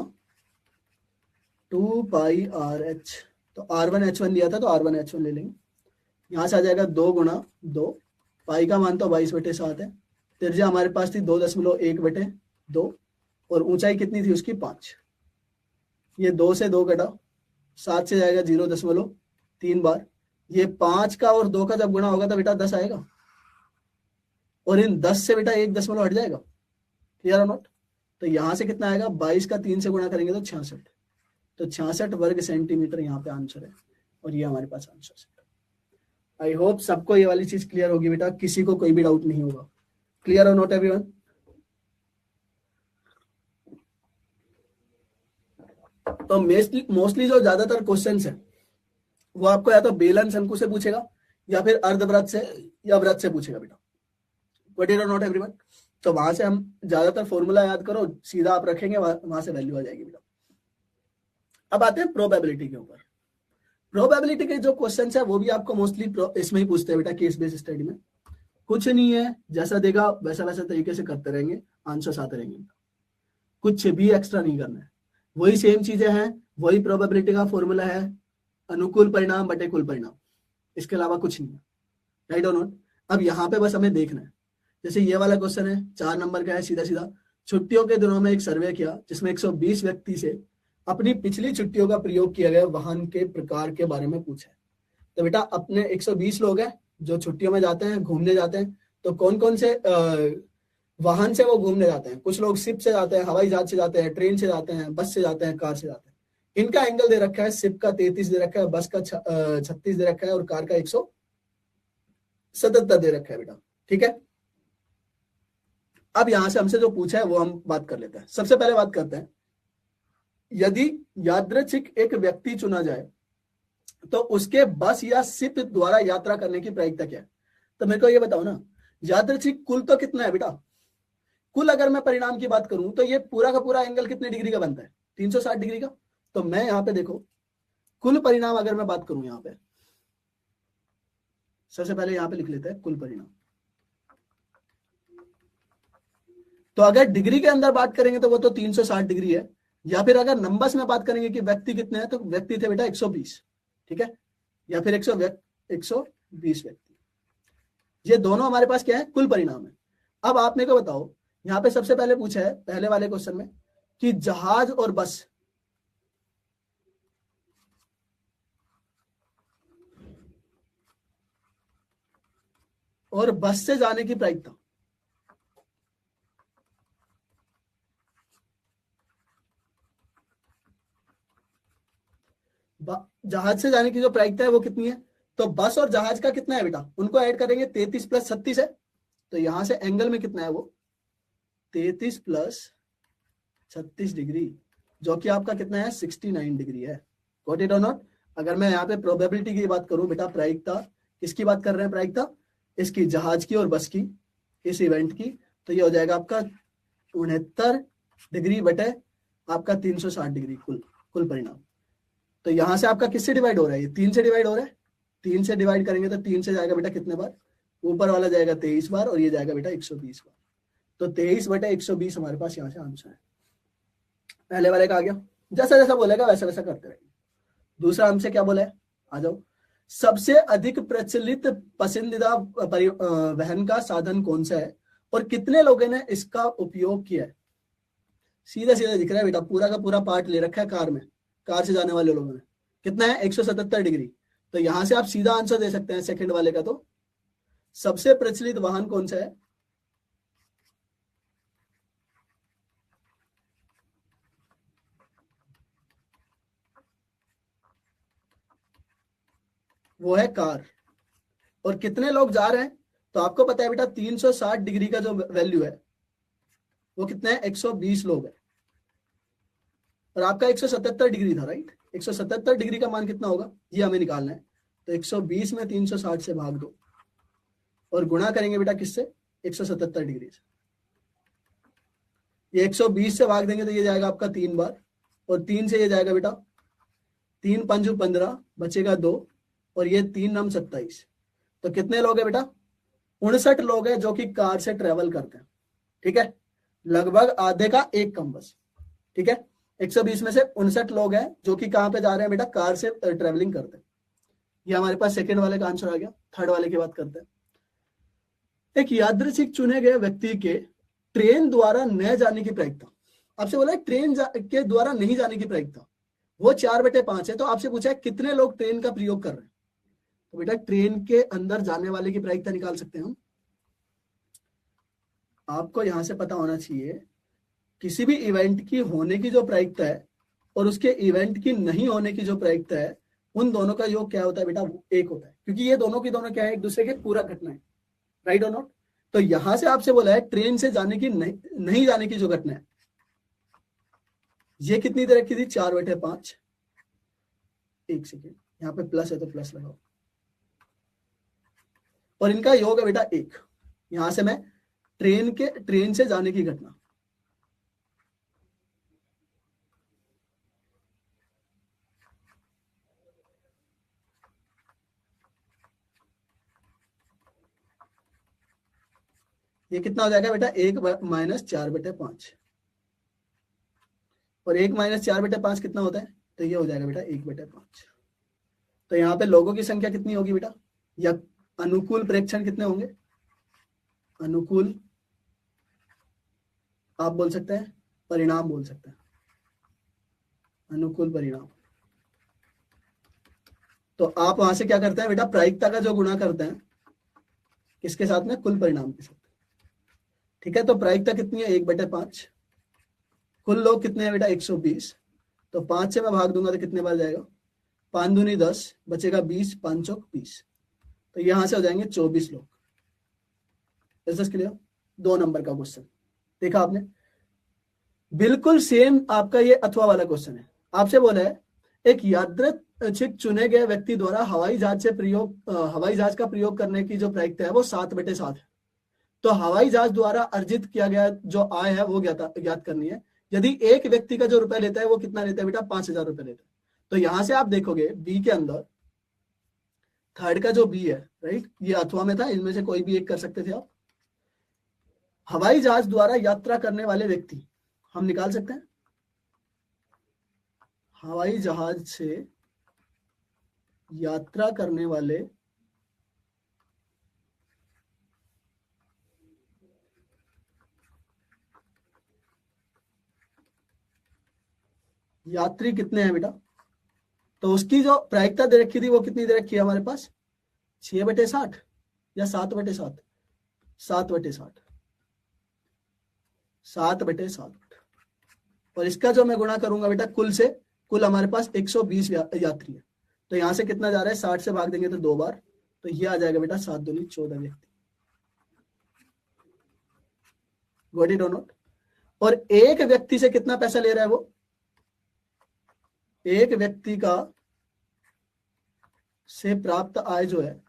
2 पाई RH, तो R1H1 लिया था तो R1H1 ले लेंगे, यहां से आ जाएगा 2 गुणा 2, पाई का मान तो 22/7 है, त्रिज्या हमारे पास थी 2.1/2, और ऊंचाई कितनी थी उसकी 5, ये 2 से 2 कटा, 7 से जाएगा 0.3 बार, ये 5 का और 2 का जब गुणा होगा तो बेटा 10 आएगा, और इन 10 से बेटा 1 दशमलव हट जाएगा, क्लियर और नॉट? तो यहां से कितना आएगा, 22 का 3 से गुणा करेंगे तो 66, तो 66 वर्ग सेंटीमीटर यहाँ पे आंसर है, और ये हमारे पास आंसर है। आई होप सबको ये वाली चीज क्लियर होगी बेटा, किसी को कोई भी डाउट नहीं होगा। क्लियर और नॉट एवरीवन? तो मोस्टली जो ज्यादातर क्वेश्चंस है वो आपको या तो बेलन शंकु से पूछेगा, या फिर अर्धवृत्त से या वृत्त से पूछेगा बेटा। क्लियर और नॉट एवरीवन? तो वहां से हम ज्यादातर फॉर्मूला याद करो, सीधा आप रखेंगे, वहां से वैल्यू आ जाएगी बेटा। अब आते हैं प्रोबेबिलिटी के ऊपर। प्रोबेबिलिटी के जो क्वेश्चन है वो भी आपको मोस्टली इसमें ही पूछते हैं बेटा, केस बेस्ड स्टडी में। कुछ नहीं है, जैसा देगा वैसा वैसा तरीके से करते रहेंगे, आंसर्स आते रहेंगे, कुछ भी एक्स्ट्रा नहीं करना है, वही सेम चीजें हैं, वही प्रोबेबिलिटी का फॉर्मूला है, अनुकूल परिणाम बटे कुल परिणाम, इसके अलावा कुछ नहीं है, राइट और नॉट? अब यहाँ पे बस हमें देखना है, जैसे ये वाला क्वेश्चन है 4 नंबर का है, सीधा सीधा छुट्टियों के दिनों में एक सर्वे किया जिसमें 120 व्यक्ति से अपनी पिछली छुट्टियों का प्रयोग किया गया वाहन के प्रकार के बारे में पूछा है। तो बेटा अपने 120 लोग हैं जो छुट्टियों में जाते हैं, घूमने जाते हैं, तो कौन कौन से वाहन से वो घूमने जाते हैं? कुछ लोग शिप से जाते हैं, हवाई जहाज से जाते हैं, ट्रेन से जाते हैं, बस से जाते हैं, कार से जाते हैं। इनका एंगल दे रखा है, शिप का 33 दे रखा है, बस का 36 दे रखा है, और कार का 177 दे रखा है बेटा, ठीक है। अब यहां से हमसे जो पूछा है वो हम बात कर लेते हैं। सबसे पहले बात करते हैं, यदि यादृच्छिक एक व्यक्ति चुना जाए तो उसके बस या शिप द्वारा यात्रा करने की प्रायिकता क्या है? तो मेरे को ये बताओ ना, यादृच्छिक कुल तो कितना है बेटा? कुल अगर मैं परिणाम की बात करूं तो ये पूरा का पूरा एंगल कितने डिग्री का बनता है? 360 डिग्री का। तो मैं यहाँ पे देखो, कुल परिणाम अगर मैं बात करूं, यहाँ पे सबसे पहले यहाँ पे लिख लेते हैं कुल परिणाम। तो अगर डिग्री के अंदर बात करेंगे तो वो तो 360 डिग्री है, या फिर अगर नंबर्स में बात करेंगे कि व्यक्ति कितने हैं, तो व्यक्ति थे बेटा 120, ठीक है, या फिर 120 व्यक्ति। ये दोनों हमारे पास क्या है? कुल परिणाम है। अब आप मेरे को बताओ, यहाँ पे सबसे पहले पूछा है पहले वाले क्वेश्चन में कि जहाज और बस से जाने की प्रायिकता, जहाज से जाने की जो प्रायिकता है वो कितनी है? तो बस और जहाज का कितना है बेटा? उनको ऐड करेंगे, 33 + 36 है। तो यहां से एंगल में कितना है वो? 33 + 36 डिग्री, जो कि आपका कितना है? 69 डिग्री है। गॉट इट और नॉट? अगर मैं यहाँ पे प्रोबेबिलिटी की बात करूं बेटा, प्रायिकता किसकी बात कर रहे हैं? प्रायिकता इसकी, जहाज की और बस की, इस इवेंट की। तो ये हो जाएगा आपका 69 डिग्री बटे आपका 360 डिग्री कुल परिणाम। तो यहां से आपका किससे डिवाइड हो रहा है? ये 3 से डिवाइड हो रहा है। 3 से डिवाइड करेंगे तो 3 से जाएगा बेटा कितने बार? ऊपर वाला जाएगा 23 बार और ये जाएगा बेटा 120 बार। तो 23 बटे 120 हमारे पास यहाँ से आंसर है। पहले वाले का आ गया, जैसा जैसा बोलेगा वैसा वैसा करते रहेंगे। दूसरा हमसे क्या बोला है? आ जाओ। सबसे अधिक प्रचलित पसंदीदा वहन का साधन कौन सा है और कितने लोगों ने इसका उपयोग किया है? सीधा सीधा दिख रहा है बेटा, पूरा का पूरा पार्ट ले रखा है कार में, कार से जाने वाले लोगों ने। कितना है? 177 डिग्री। तो यहां से आप सीधा आंसर दे सकते हैं सेकंड वाले का। तो सबसे प्रचलित वाहन कौन सा है? वो है कार। और कितने लोग जा रहे हैं? तो आपको पता है बेटा 360 डिग्री का जो वैल्यू है वो कितना है? 120 लोग है। और आपका 177 डिग्री था, राइट? 177 डिग्री का मान कितना होगा ये हमें निकालना है। तो 120 में 360 से भाग दो और गुणा करेंगे बेटा किससे? 177 डिग्री से। ये 120 से भाग देंगे तो ये जाएगा आपका 3 बार, और 3 से ये जाएगा बेटा 3 पंजू 15, बचेगा 2, और ये 3 नम 27। तो कितने लोग हैं बेटा? 59 लोग हैं जो कि कार से ट्रेवल करते हैं, ठीक है, लगभग आधे का एक कम बस, ठीक है। 120 में से 59 लोग हैं जो कि कहां पे जा रहे हैं बेटा? कार से ट्रेवलिंग करते हैं। ये हमारे पास सेकंड वाले का आंसर आ गया। थर्ड वाले की बात करते हैं। एक यादृच्छिक चुने गए व्यक्ति के ट्रेन द्वारा न जाने की प्रायिकता, आपसे बोला है ट्रेन के द्वारा नहीं जाने की प्रायिकता, वो 4/5 है। तो आपसे पूछा है कितने लोग ट्रेन का प्रयोग कर रहे हैं। तो बेटा ट्रेन के अंदर जाने वाले की प्रायिकता निकाल सकते हैं हम। आपको यहां से पता होना चाहिए किसी भी इवेंट की होने की जो प्रायिकता है और उसके इवेंट की नहीं होने की जो प्रायिकता है, उन दोनों का योग क्या होता है बेटा? एक होता है, क्योंकि ये दोनों की दोनों क्या है? एक दूसरे के पूरा घटना है, राइट और नॉट? तो यहां से आपसे बोला है ट्रेन से जाने की नहीं जाने की जो घटना है, ये कितनी तरह की थी? 4/5। एक सेकेंड, यहाँ पे प्लस है तो प्लस लगाओ, और इनका योग है बेटा 1। यहां से मैं ट्रेन से जाने की घटना, ये कितना हो जाएगा बेटा? 1 - 4/5, और 1 - 4/5 कितना होता है? तो ये हो जाएगा बेटा 1/5। तो यहाँ पे लोगों की संख्या कितनी होगी बेटा? या अनुकूल प्रेक्षण कितने होंगे? अनुकूल आप बोल सकते हैं, परिणाम बोल सकते हैं, अनुकूल परिणाम। तो आप वहां से क्या करते हैं बेटा? प्रायिकता का जो गुणा करते हैं किसके साथ में? कुल परिणाम के साथ, ठीक है। तो प्रायिकता कितनी है? 1/5। कुल लोग कितने हैं बेटा? 120। तो 5 से मैं भाग दूंगा तो कितने बार जाएगा? 5 दूनी 10, बचेगा 20, 5 चौक 20। तो यहां से हो जाएंगे 24 लोग। क्लियर? 2 नंबर का क्वेश्चन देखा आपने? बिल्कुल सेम आपका ये अथवा वाला क्वेश्चन है। आपसे बोला है एक यादृच्छिक चुने गए व्यक्ति द्वारा हवाई जहाज का प्रयोग करने की जो प्रायिकता है वो 7/7 है। तो हवाई जहाज द्वारा अर्जित किया गया जो आय है वो ज्ञात करनी है। यदि एक व्यक्ति का जो रुपए लेता है वो कितना लेता है बेटा, 5,000 रुपए लेता है। तो यहां से आप देखोगे बी के अंदर थर्ड का जो बी है, राइट, ये अथवा में था, इनमें से कोई भी एक कर सकते थे आप। हवाई जहाज द्वारा यात्रा करने वाले व्यक्ति हम निकाल सकते हैं। हवाई जहाज से यात्रा करने वाले यात्री कितने हैं बेटा, तो उसकी जो प्रायिकता दे रखी थी वो कितनी दे रखी है हमारे पास, 6/60 या 7/7, 7/60, 7/7। और इसका जो मैं गुणा करूंगा बेटा कुल से, कुल हमारे पास 120 यात्री है। तो यहां से कितना जा रहा है, 60 से भाग देंगे तो 2 बार, तो ये आ जाएगा बेटा 7 दूनी 14 व्यक्ति। गॉट इट और नॉट। और एक व्यक्ति से कितना पैसा ले रहा है वो, एक व्यक्ति का से प्राप्त आय जो है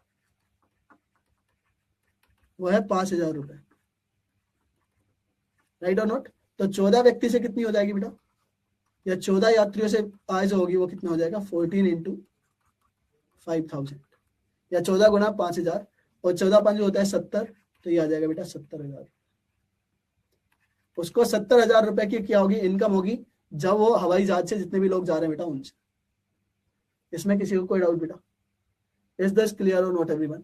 वो है 5,000 रुपए, राइट और नॉट। तो 14 व्यक्ति से कितनी हो जाएगी बेटा, या 14 यात्रियों से आय जो होगी वो कितना हो जाएगा, 14 × 5,000, या 14 गुणा 5,000, और 14 5 होता है 70, तो ये आ जाएगा बेटा 70,000। उसको 70,000 रुपए की क्या होगी, इनकम होगी, जब वो हवाई जहाज से जितने भी लोग जा रहे हैं बेटा उनसे। इसमें किसी को कोई डाउट बेटा, इज दिस क्लियर और नॉट एवरीवन।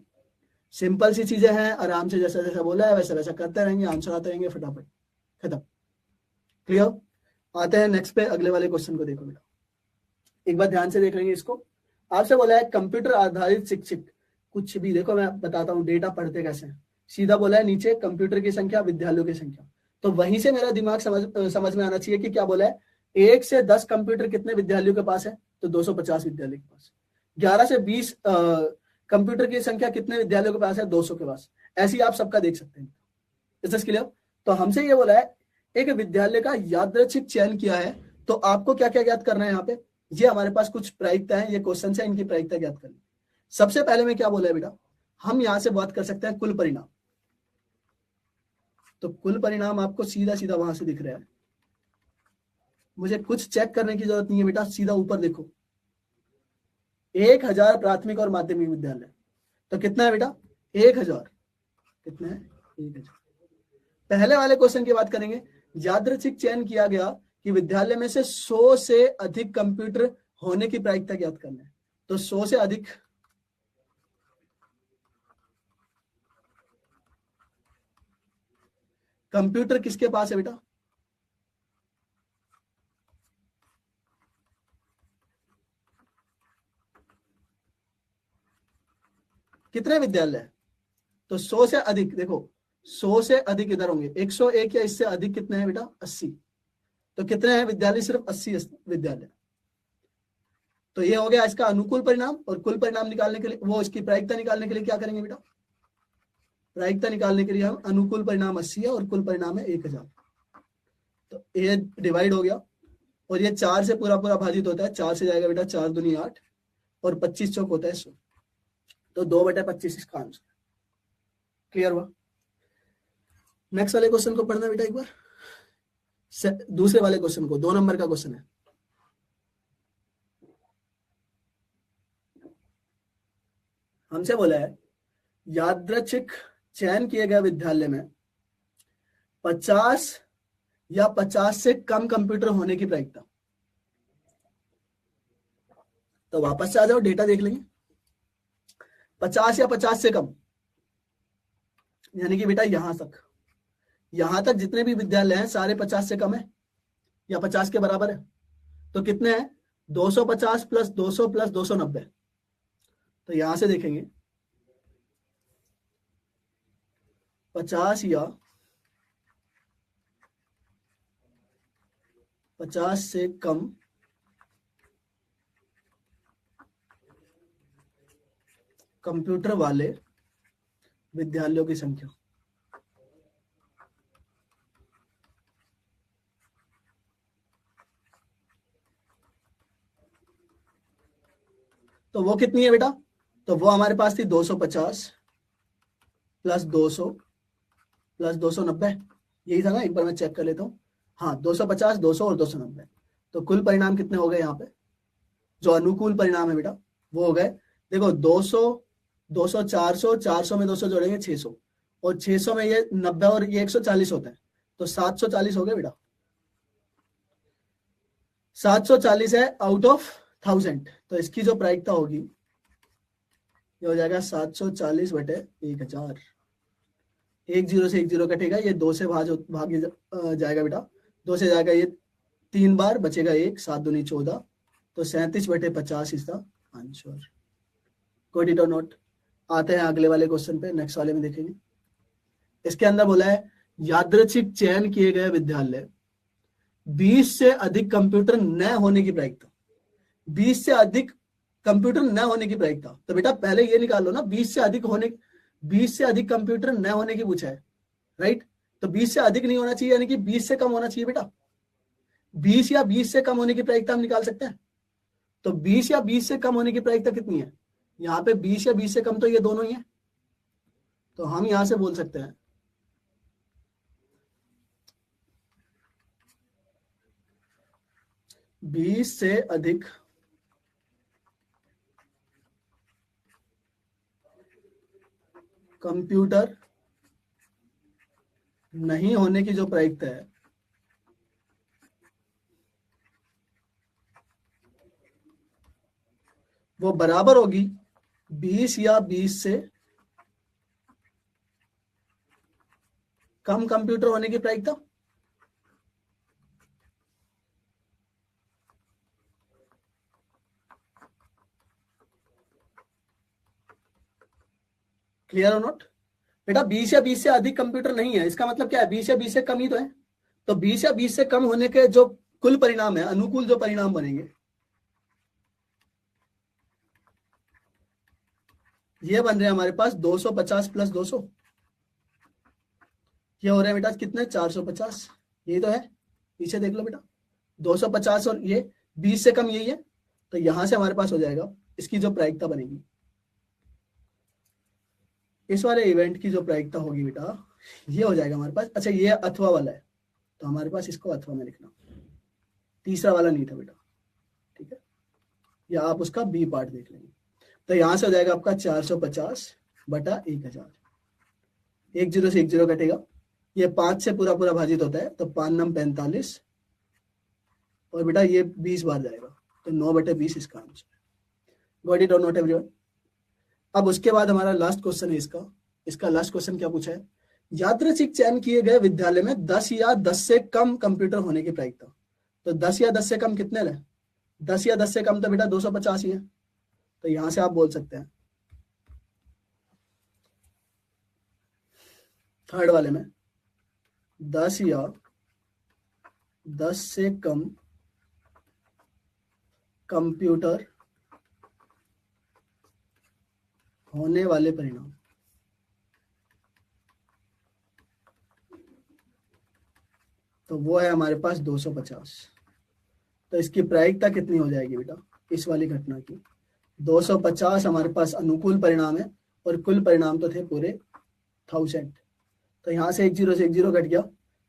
सिंपल सी चीजें हैं, आराम से जैसा जैसा बोला है वैसा वैसा करते रहेंगे, आंसर आते रहेंगे, फटाफट खत्म। क्लियर। आते हैं नेक्स्ट पे, अगले वाले क्वेश्चन को देखो बेटा, एक बार ध्यान से देख लेंगे इसको। आपसे बोला है कंप्यूटर आधारित शिक्षित, कुछ भी देखो मैं बताता हूँ डेटा पढ़ते कैसे हैं। सीधा बोला है नीचे कंप्यूटर की संख्या, विद्यालयों की संख्या, तो वहीं से मेरा दिमाग समझ में आना चाहिए कि क्या बोला है, 1 से 10 कंप्यूटर कितने विद्यालयों के पास है, तो 250 विद्यालय के पास। 11 से 20 कंप्यूटर की संख्या कितने विद्यालयों के पास है, 200 के पास। ऐसे ही आप सबका देख सकते हैं। Is clear. तो हमसे ये बोला है एक विद्यालय का यादृच्छिक चयन किया है, तो आपको क्या क्या ज्ञात करना है यहाँ पे, ये हमारे पास कुछ प्रायिकता है, ये क्वेश्चन है, इनकी प्रायिकता ज्ञात करनी। सबसे पहले में क्या बोला है बेटा, हम यहां से बात कर सकते हैं कुल परिणाम। तो कुल परिणाम आपको सीधा सीधा वहां से दिख रहा है, मुझे कुछ चेक करने की जरूरत नहीं है बेटा, सीधा ऊपर देखो, 1,000 प्राथमिक और माध्यमिक विद्यालय, तो कितना है बेटा, 1,000, कितना है, 1,000। पहले वाले क्वेश्चन की बात करेंगे, यादृच्छिक चयन किया गया कि विद्यालय में से 100 से अधिक कंप्यूटर होने की प्रायिकता ज्ञात करना है। तो 100 से अधिक कंप्यूटर किसके पास है बेटा, कितने विद्यालय है, तो 100 से अधिक, देखो 100 से अधिक इधर होंगे, 101 या इससे अधिक कितने हैं बेटा, 80। तो कितने हैं विद्यालय, सिर्फ 80 विद्यालय। तो ये हो गया इसका अनुकूल परिणाम। और कुल परिणाम निकालने के लिए, वो इसकी प्रायिकता निकालने के लिए क्या करेंगे बेटा, प्रायिकता निकालने के लिए हम अनुकूल परिणाम 80 है और कुल परिणाम है 1,000। तो ये डिवाइड हो गया, और ये 4 से पूरा पूरा भाजित होता है, 4 से जाएगा बेटा 4 दूनी 8, और 25 चौक होता है 100, तो 2/25 इसका आंसर। क्लियर हुआ। नेक्स्ट वाले क्वेश्चन को पढ़ना बेटा एक बार, दूसरे वाले क्वेश्चन को, 2 नंबर का क्वेश्चन है। हमसे बोला है यादृच्छिक चयन किए गए विद्यालय में 50 या 50 से कम कंप्यूटर होने की प्रायिकता। तो वापस से आ जाओ, डेटा देख लेंगे। 50 या 50 से कम, यानी कि बेटा यहां तक जितने भी विद्यालय हैं सारे 50 से कम है या 50 के बराबर है। तो कितने हैं, 250 प्लस 200 प्लस 290। तो यहां से देखेंगे 50 या 50 से कम कंप्यूटर वाले विद्यालयों की संख्या। तो वो कितनी है बेटा? तो वो हमारे पास थी 250 प्लस 200 प्लस 290, यही था ना? एक बार मैं चेक कर लेता हूँ। हाँ, 250, 200 और 290। तो कुल परिणाम कितने हो गए यहाँ पे? जो अनुकूल परिणाम है बेटा वो हो गए, देखो 200, 200, 400, 400 में 200 जोड़ेंगे 600, और 600 में ये 90 और ये 140 होते हैं, तो 740 हो गए बेटा। 740 है आउट ऑफ 1000, तो इसकी जो प्रायिकता होगी ये हो जाएगा 740 बटे 1000। 10 से 10 कटेगा, ये 2 से भाग जाएगा बेटा, 2 से जाएगा ये 3 बार, बचेगा 1, 7 दूनी 14, तो 37 बटे 50 is the answer. Got it और नॉट? आते हैं अगले वाले क्वेश्चन पे, नेक्स्ट वाले में देखेंगे। इसके अंदर बोला है यादृच्छिक चयन किए गए विद्यालय 20 से अधिक कंप्यूटर न होने की प्रायिकता। 20 से अधिक कंप्यूटर न होने की प्रायिकता, तो बेटा पहले ये निकाल लो ना, 20 से अधिक कंप्यूटर न होने की पूछा है, राइट? तो 20 से अधिक नहीं होना चाहिए, यानी कि 20 से कम होना चाहिए बेटा। 20 या 20 से कम होने की प्रायिकता हम निकाल सकते हैं। तो 20 या 20 से कम होने की प्रायिकता कितनी है? यहाँ पे 20 या 20 से कम तो ये दोनों ही है, तो हम यहां से बोल सकते हैं 20 से अधिक कंप्यूटर नहीं होने की जो प्रायिकता है वो बराबर होगी 20 या 20 से कम कंप्यूटर होने की प्रायिकता। क्लियर और नॉट? बेटा 20 या 20 से अधिक कंप्यूटर नहीं है, इसका मतलब क्या है? 20 या 20 से कम ही तो है। तो 20 या 20 से कम होने के जो कुल परिणाम है, अनुकूल जो परिणाम बनेंगे, ये बन रहे हैं हमारे पास 250 प्लस 200, ये हो रहे हैं बेटा कितने? 450, यही तो है। पीछे देख लो बेटा, 250 और ये 20 से कम यही है, तो यहां से हमारे पास हो जाएगा इसकी जो प्रायिकता बनेगी, इस वाले इवेंट की जो प्रायिकता होगी बेटा, ये हो जाएगा हमारे पास। अच्छा, ये अथवा वाला है, तो हमारे पास इसको अथवा में लिखना, तीसरा वाला नहीं था बेटा, ठीक है? या आप उसका बी पार्ट देख लेंगे। तो यहां से हो जाएगा आपका 450 बटा 1000, 10 से 10 कटेगा, ये 5 से पूरा पूरा भाजित होता है, तो 5 नम 45, और बेटा ये 20 बार जाएगा, तो 9 बटे 20 इसका आंसर। गॉट इट और नॉट एवरीवन? अब उसके बाद हमारा लास्ट क्वेश्चन है इसका लास्ट क्वेश्चन क्या पूछा है? यादृच्छिक चयन किए गए विद्यालय में 10 या 10 से कम कंप्यूटर होने की प्रायिकता। तो 10 या 10 से कम कितने रहे? 10 या 10 से कम तो बेटा 250 ही है, तो यहां से आप बोल सकते हैं थर्ड वाले में 10 या 10 से कम कंप्यूटर होने वाले परिणाम, तो वो है हमारे पास 250। तो इसकी प्रायिकता कितनी हो जाएगी बेटा इस वाली घटना की? 250 हमारे पास अनुकूल परिणाम है, और कुल परिणाम तो थे पूरे 1000, तो यहाँ से 10 से 10 घट गया,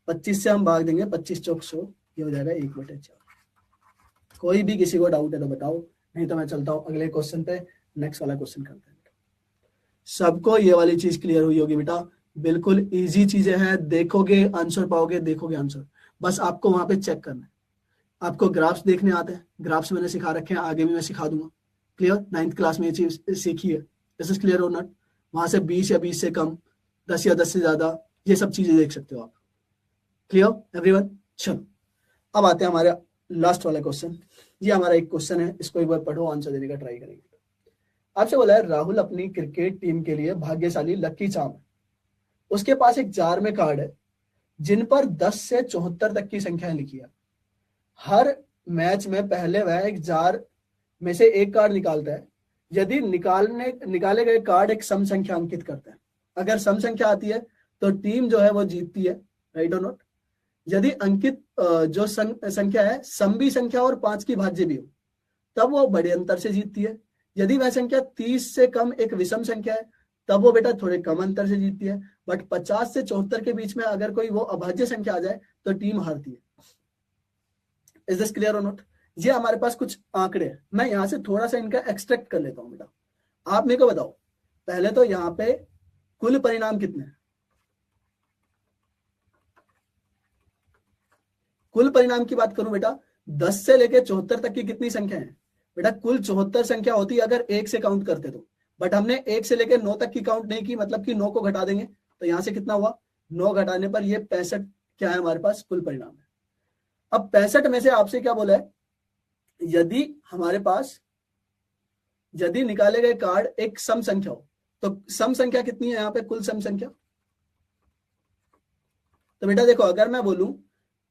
25 से हम भाग देंगे, 25 चौक 100, ये हो जाएगा 1/4। कोई भी किसी को डाउट है तो बताओ, नहीं तो मैं चलता हूँ अगले क्वेश्चन पे। नेक्स्ट वाला क्वेश्चन करते हैं। सबको ये वाली चीज क्लियर हुई होगी बेटा, बिल्कुल इजी चीजें हैं, देखोगे आंसर पाओगे, देखोगे आंसर, बस आपको वहां पे चेक करना है। आपको ग्राफ्स देखने आते हैं, ग्राफ्स मैंने सिखा रखे हैं, आगे भी मैं सिखा दूंगा। क्लियर? 9th क्लास में ये चीज सीखी है, दिस इज क्लियर और नॉट? वहां से 20 या 20 से कम, 10 या 10 से ज्यादा, ये सब चीजें देख सकते हो आप। Clear everyone? चलो अब आते हैं हमारे लास्ट वाला क्वेश्चन। ये हमारा एक क्वेश्चन है, इसको एक बार पढ़ो, आंसर देने का ट्राई करेंगे। आपसे बोला है राहुल अपनी क्रिकेट टीम के लिए भाग्यशाली लकी चार्म है। उसके पास एक जार में कार्ड है जिन पर 10 से 74 तक की संख्याएं लिखी है। हर मैच में पहले वह एक जार में से एक कार्ड निकालता है। यदि निकाले गए कार्ड एक सम संख्या अंकित करते हैं, अगर सम संख्या आती है तो टीम जो है वो जीतती है, राइट और नॉट? यदि अंकित जो संख्या है समवी संख्या और 5 की भाज्य भी हो, तब वो बड़े अंतर से जीतती है। यदि वह संख्या 30 से कम एक विषम संख्या है तब वो बेटा थोड़े कम अंतर से जीतती है, बट 50 से 74 के बीच में अगर कोई वो अभाज्य संख्या आ जाए तो टीम हारती है। इज दिस क्लियर और नॉट? ये हमारे पास कुछ आंकड़े हैं, मैं यहां से थोड़ा सा इनका एक्सट्रैक्ट कर लेता हूं बेटा। आप मेरे को बताओ, पहले तो यहाँ पे कुल परिणाम कितने हैं? कुल परिणाम की बात करूं बेटा, 10 से लेकर 74 तक की कितनी संख्या है बेटा? कुल 74 संख्या होती है अगर 1 से काउंट करते तो, बट हमने 1 से लेकर 9 तक की काउंट नहीं की, मतलब कि 9 को घटा देंगे तो यहां से कितना हुआ? 9 घटाने पर ये 65 क्या है हमारे पास? कुल परिणाम है। अब 65 में से आपसे क्या बोला है? यदि हमारे पास यदि निकाले गए कार्ड एक सम संख्या हो तो सम संख्या कितनी है यहाँ पे? कुल सम संख्या। तो बेटा देखो, अगर मैं बोलूं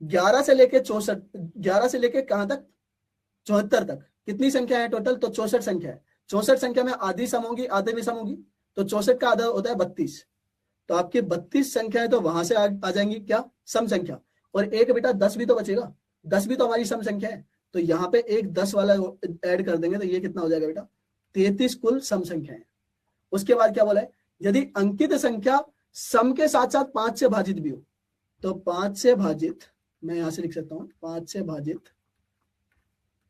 11 से लेके 64, 11 से लेके कहां तक? 74 तक कितनी संख्या है टोटल? तो 64 संख्या है। 64 संख्या में आधी सम होगी, आधे भी सम होगी, तो 64 का आधा होता है 32। तो आपकी 32 संख्या है तो वहां से आ जाएंगी क्या? सम संख्या। और एक बेटा 10 भी तो बचेगा, 10 भी तो हमारी सम संख्या है, तो यहाँ पे एक 10 वाला ऐड कर देंगे तो ये कितना हो जाएगा बेटा? 33 कुल सम संख्या है। उसके बाद क्या बोला है? यदि अंकित संख्या सम के साथ साथ 5 से भाजित भी हो तो 5 से भाजित, मैं यहां से लिख सकता हूं 5 से भाजित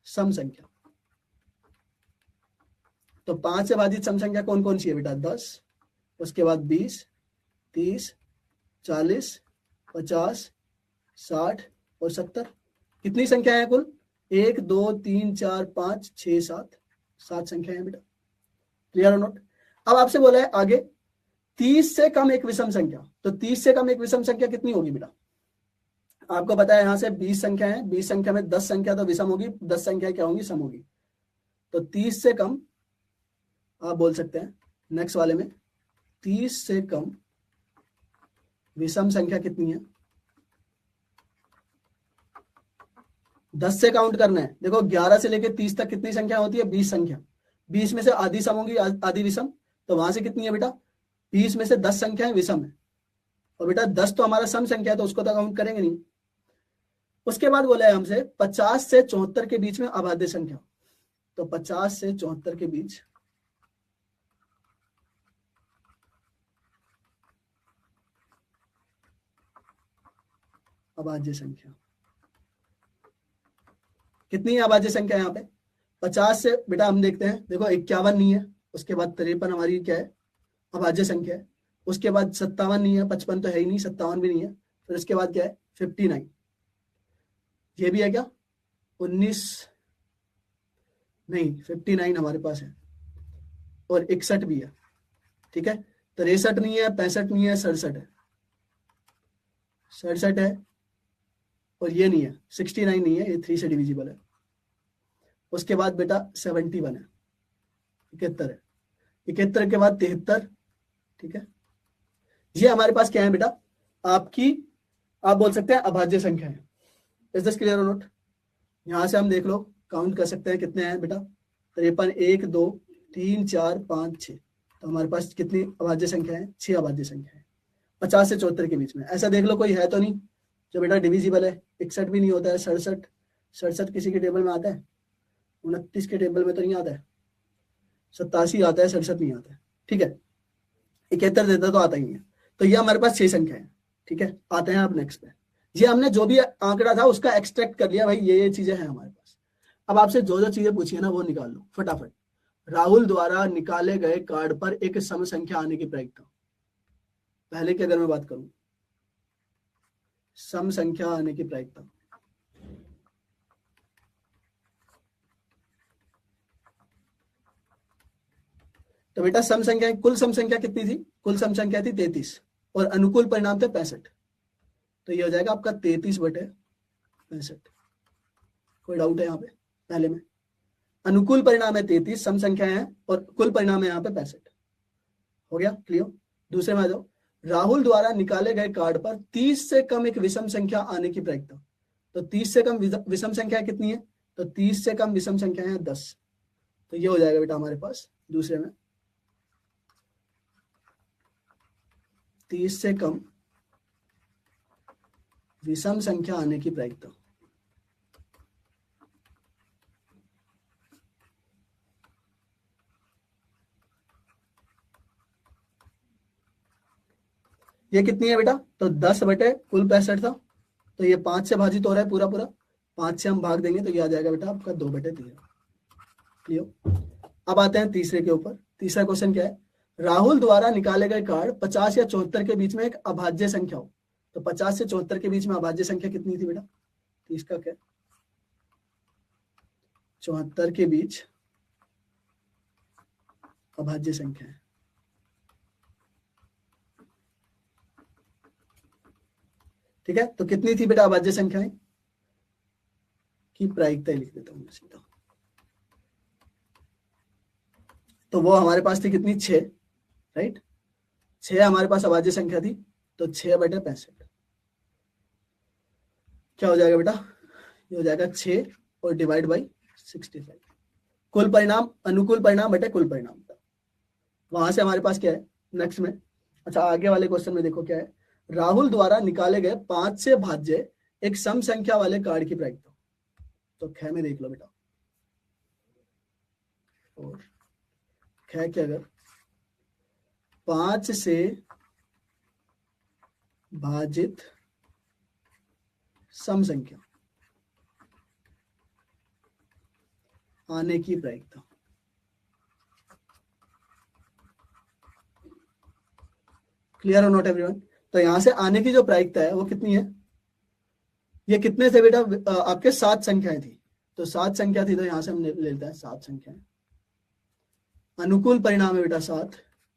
सम संख्या। तो 5 से भाजित सम संख्या कौन कौन सी है बेटा? 10, उसके बाद 20, 30, 40, 50, 60 और 70। कितनी संख्या है कुल? 1, 2, 3, 4, 5, 6, 7, 7 संख्या है बेटा। क्लियर और नोट? अब आपसे बोला है आगे 30 से कम एक विषम संख्या, तो 30 से कम एक विषम संख्या कितनी होगी बेटा? आपको पता है यहां से 20 संख्या है, 20 संख्या में 10 संख्या तो विषम होगी, 10 संख्या क्या होंगी? सम होगी। तो 30 से कम आप बोल सकते हैं नेक्स्ट वाले में, 30 से कम विषम संख्या कितनी है? 10 से काउंट करना है। देखो 11 से लेकर 30 तक कितनी संख्या होती है? 20 संख्या। 20 में से आधी सम होगी, आधी विषम, तो वहां से कितनी है बेटा? 20 में से 10 संख्या है विषम है, और बेटा 10 तो हमारा सम संख्या है तो उसको तो काउंट करेंगे नहीं। उसके बाद बोला है हमसे 50 से 74 के बीच में अभाज्य संख्या, तो 50 से 74 के बीच अभाज्य संख्या कितनी है? अभाज्य संख्या यहाँ पे 50 से बेटा हम देखते हैं, देखो 51 नहीं है, उसके बाद 53 हमारी क्या है? अभाज्य संख्या है। उसके बाद 57 नहीं है, 55 तो है ही नहीं, 57 भी नहीं है। फिर उसके बाद क्या है? 59, ये भी है क्या? 19 नहीं, 59 हमारे पास है, और 61 भी है। ठीक है, 63 नहीं है, 65 नहीं है, 67 है, 67 है, और ये नहीं है, 69 नहीं है, ये 3 से डिविजिबल है। उसके बाद बेटा 71 है, 71 है, 71 के बाद 73। ठीक है, ये हमारे पास क्या है बेटा? आपकी आप बोल सकते हैं अभाज्य संख्या है। इज दिस क्लियर और नॉट? यहां से हम देख लो, काउंट कर सकते हैं कितने हैं बेटा? 53, 1, 2, 3, 4, 5, 6। तो हमारे पास कितनी अभाज्य संख्या है? 6 अभाज्य संख्या है 50 से 74 के बीच में। ऐसा देख लो कोई है तो नहीं जो बेटा डिविजिबल है? 61 भी नहीं होता है, 67, 67 किसी के टेबल में आता है? 29 के टेबल में तो नहीं आता है, 87 आता है, 67 नहीं आता है। ठीक है, 71 देता तो आता ही नहीं है। तो ये हमारे पास 6 संख्या है। ठीक है, आते हैं अब नेक्स्ट पे। ये हमने जो भी आंकड़ा था उसका एक्सट्रैक्ट कर लिया भाई, ये चीजें हैं हमारे पास। अब आपसे जो जो चीजें पूछी है ना वो निकाल लो फटाफट। राहुल द्वारा निकाले गए कार्ड पर एक सम संख्या आने की प्रायिकता। पहले की अगर मैं बात करूं, सम संख्या आने की प्रायिकता, तो बेटा सम संख्या, कुल सम संख्या कितनी थी? कुल सम संख्या थी 33, और अनुकूल परिणाम थे 65। तो ये हो जाएगा आपका 33/65। कोई डाउट है यहाँ पे? पहले में अनुकूल परिणाम है 33, सम संख्या है, और कुल परिणाम है यहाँ पे 65। हो गया क्लियर? दूसरे में आ जाओ। राहुल द्वारा निकाले गए कार्ड पर 30 से कम एक विषम संख्या आने की प्रायिकता। तो 30 से कम विषम संख्या कितनी है? तो 30 से कम विषम संख्या है 10। तो ये हो जाएगा बेटा हमारे पास दूसरे में 30 से कम विषम संख्या आने की प्रायिकता। ये कितनी है बेटा, तो 10 बटे कुल 65 था, तो ये 5 से भाजित हो रहा है पूरा पूरा, 5 से हम भाग देंगे तो ये आ जाएगा बेटा आपका 2/13। क्लियर। अब आते हैं तीसरे के ऊपर। तीसरा क्वेश्चन क्या है, राहुल द्वारा निकाले गए कार्ड 50 या 74 के बीच में एक अभाज्य संख्या हो, तो 50 से 74 के बीच में अभाज्य संख्या कितनी थी बेटा, तो इसका क्या, 74 के बीच अभाज्य संख्या है। ठीक है, तो कितनी थी बेटा अभाज्य संख्याएं की प्रायिकता लिख देता हूं सीधा, तो वो हमारे पास थी कितनी, 6, राइट, 6 हमारे पास अभाज्य संख्या थी, तो 6/65 क्या हो जाएगा बेटा, ये हो जाएगा 6 और डिवाइड बाई 65। कुल परिणाम अनुकूल परिणाम बटे कुल परिणाम। वहां से हमारे पास क्या है नेक्स्ट में, अच्छा आगे वाले क्वेश्चन में देखो क्या है, राहुल द्वारा निकाले गए 5 से भाज्य एक सम संख्या वाले कार्ड की प्रायिकता, तो ख में देख लो बेटा, और ख के अगर 5 से भाजित सम संख्या आने की प्रायिकता, क्लियर और नॉट एवरीवन। तो यहां से आने की जो प्रायिकता है वो कितनी है, ये कितने थे बेटा, आपके 7 संख्याएं थी, तो 7 संख्या थी, तो यहां से हम ले लेते हैं 7 संख्याएं, अनुकूल परिणाम है बेटा 7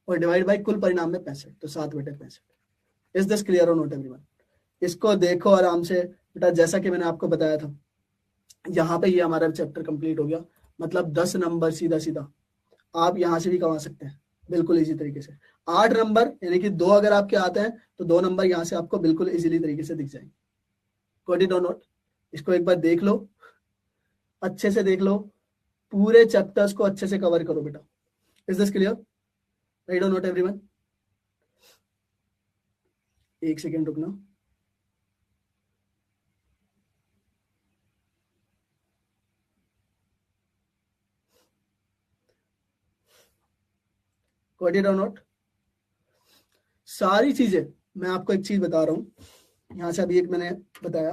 और डिवाइड बाई कुल परिणाम में 65, तो 7/65। इज दिस क्लियर और नॉट एवरीवन। इसको देखो आराम से बेटा, जैसा कि मैंने आपको बताया था, यहाँ पे ये हमारा चैप्टर कंप्लीट हो गया, मतलब 10 नंबर सीधा सीधा आप यहाँ से भी कमा सकते हैं बिल्कुल इजी तरीके से। 8 नंबर यानी कि 2 अगर आपके आते हैं तो 2 नंबर यहाँ से आपको बिल्कुल इजीली तरीके से दिख जाएंगे। गॉट इट और नॉट, इसको एक बार देख लो, अच्छे से देख लो, पूरे चैप्टर्स को अच्छे से कवर करो बेटा। इज दिस क्लियर, राइट और नॉट एवरीवन। एक सेकेंड रुकना, गॉट इट और नॉट। सारी चीजें मैं आपको एक चीज बता रहा हूं, यहां से अभी एक मैंने बताया,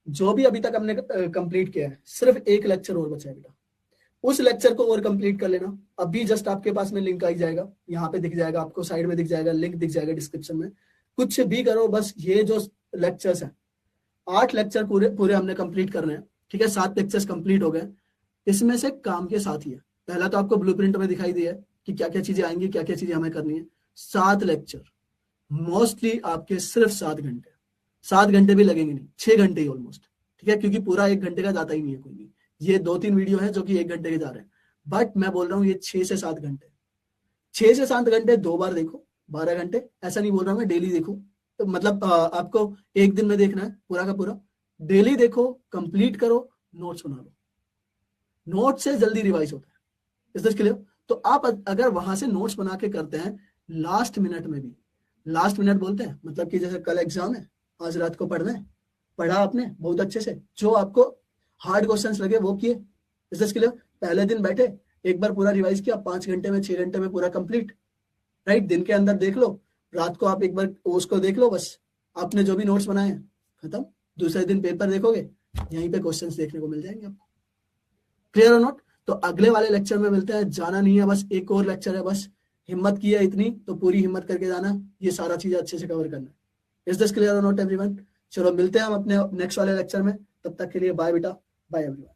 जो भी अभी तक हमने कंप्लीट किया है, सिर्फ एक लेक्चर और बचा है बेटा, उस लेक्चर को और कंप्लीट कर लेना। अभी जस्ट आपके पास में लिंक आई जाएगा, यहाँ पे दिख जाएगा आपको, साइड में दिख जाएगा, लिंक दिख जाएगा डिस्क्रिप्शन में। कुछ भी करो, बस ये जो लेक्चर्स हैं, 8 लेक्चर पूरे पूरे हमने कंप्लीट करने हैं। ठीक है, 7 लेक्चर्स कंप्लीट हो गए, इसमें से काम के साथ ही है। पहला तो आपको ब्लूप्रिंट में दिखाई दिया है कि क्या क्या चीजें आएंगी, क्या क्या चीजें हमें करनी है। 7 लेक्चर मोस्टली आपके सिर्फ 7 घंटे, 7 घंटे भी लगेंगे नहीं, 6 घंटे ही ऑलमोस्ट। ठीक है, क्योंकि पूरा 1 घंटे का जाता ही नहीं है कोई भी, ये 2-3 वीडियो है जो कि 1 घंटे के जा रहे हैं, बट मैं बोल रहा हूँ ये 6 से 7 घंटे, 6 से 7 घंटे 2 बार देखो, 12 घंटे। ऐसा नहीं बोल रहा मैं डेली देखो, तो मतलब आपको एक दिन में देखना है पूरा का पूरा, डेली देखो, कंप्लीट करो, नोट्स बना लो, नोट से जल्दी रिवाइज होता है। Is this clear. तो आप अगर वहां से नोट्स बना के करते हैं लास्ट मिनट में भी, लास्ट मिनट बोलते हैं मतलब कि जैसे कल एग्जाम है, आज रात को पढ़ना है, पढ़ा आपने बहुत अच्छे से, जो आपको हार्ड क्वेश्चंस लगे वो किए। Is this clear. पहले दिन बैठे एक बार पूरा रिवाइज किया, 5 घंटे में 6 घंटे में पूरा कंप्लीट, राइट। दिन के अंदर देख लो, रात को आप एक बार उसको देख लो, बस आपने जो भी नोट्स बनाए हैं खत्म। दूसरे दिन पेपर देखोगे, यहीं पे क्वेश्चंस देखने को मिल जाएंगे आपको। क्लियर और नॉट। तो अगले वाले लेक्चर में मिलते हैं, जाना नहीं है, बस एक और लेक्चर है, बस हिम्मत की है इतनी तो पूरी हिम्मत करके जाना, ये सारा चीज अच्छे से कवर करना है। इज दिस क्लियर और नॉट एवरीवन। चलो मिलते हैं हम अपने नेक्स्ट वाले लेक्चर में, तब तक के लिए बाय बेटा, बाय एवरीवन।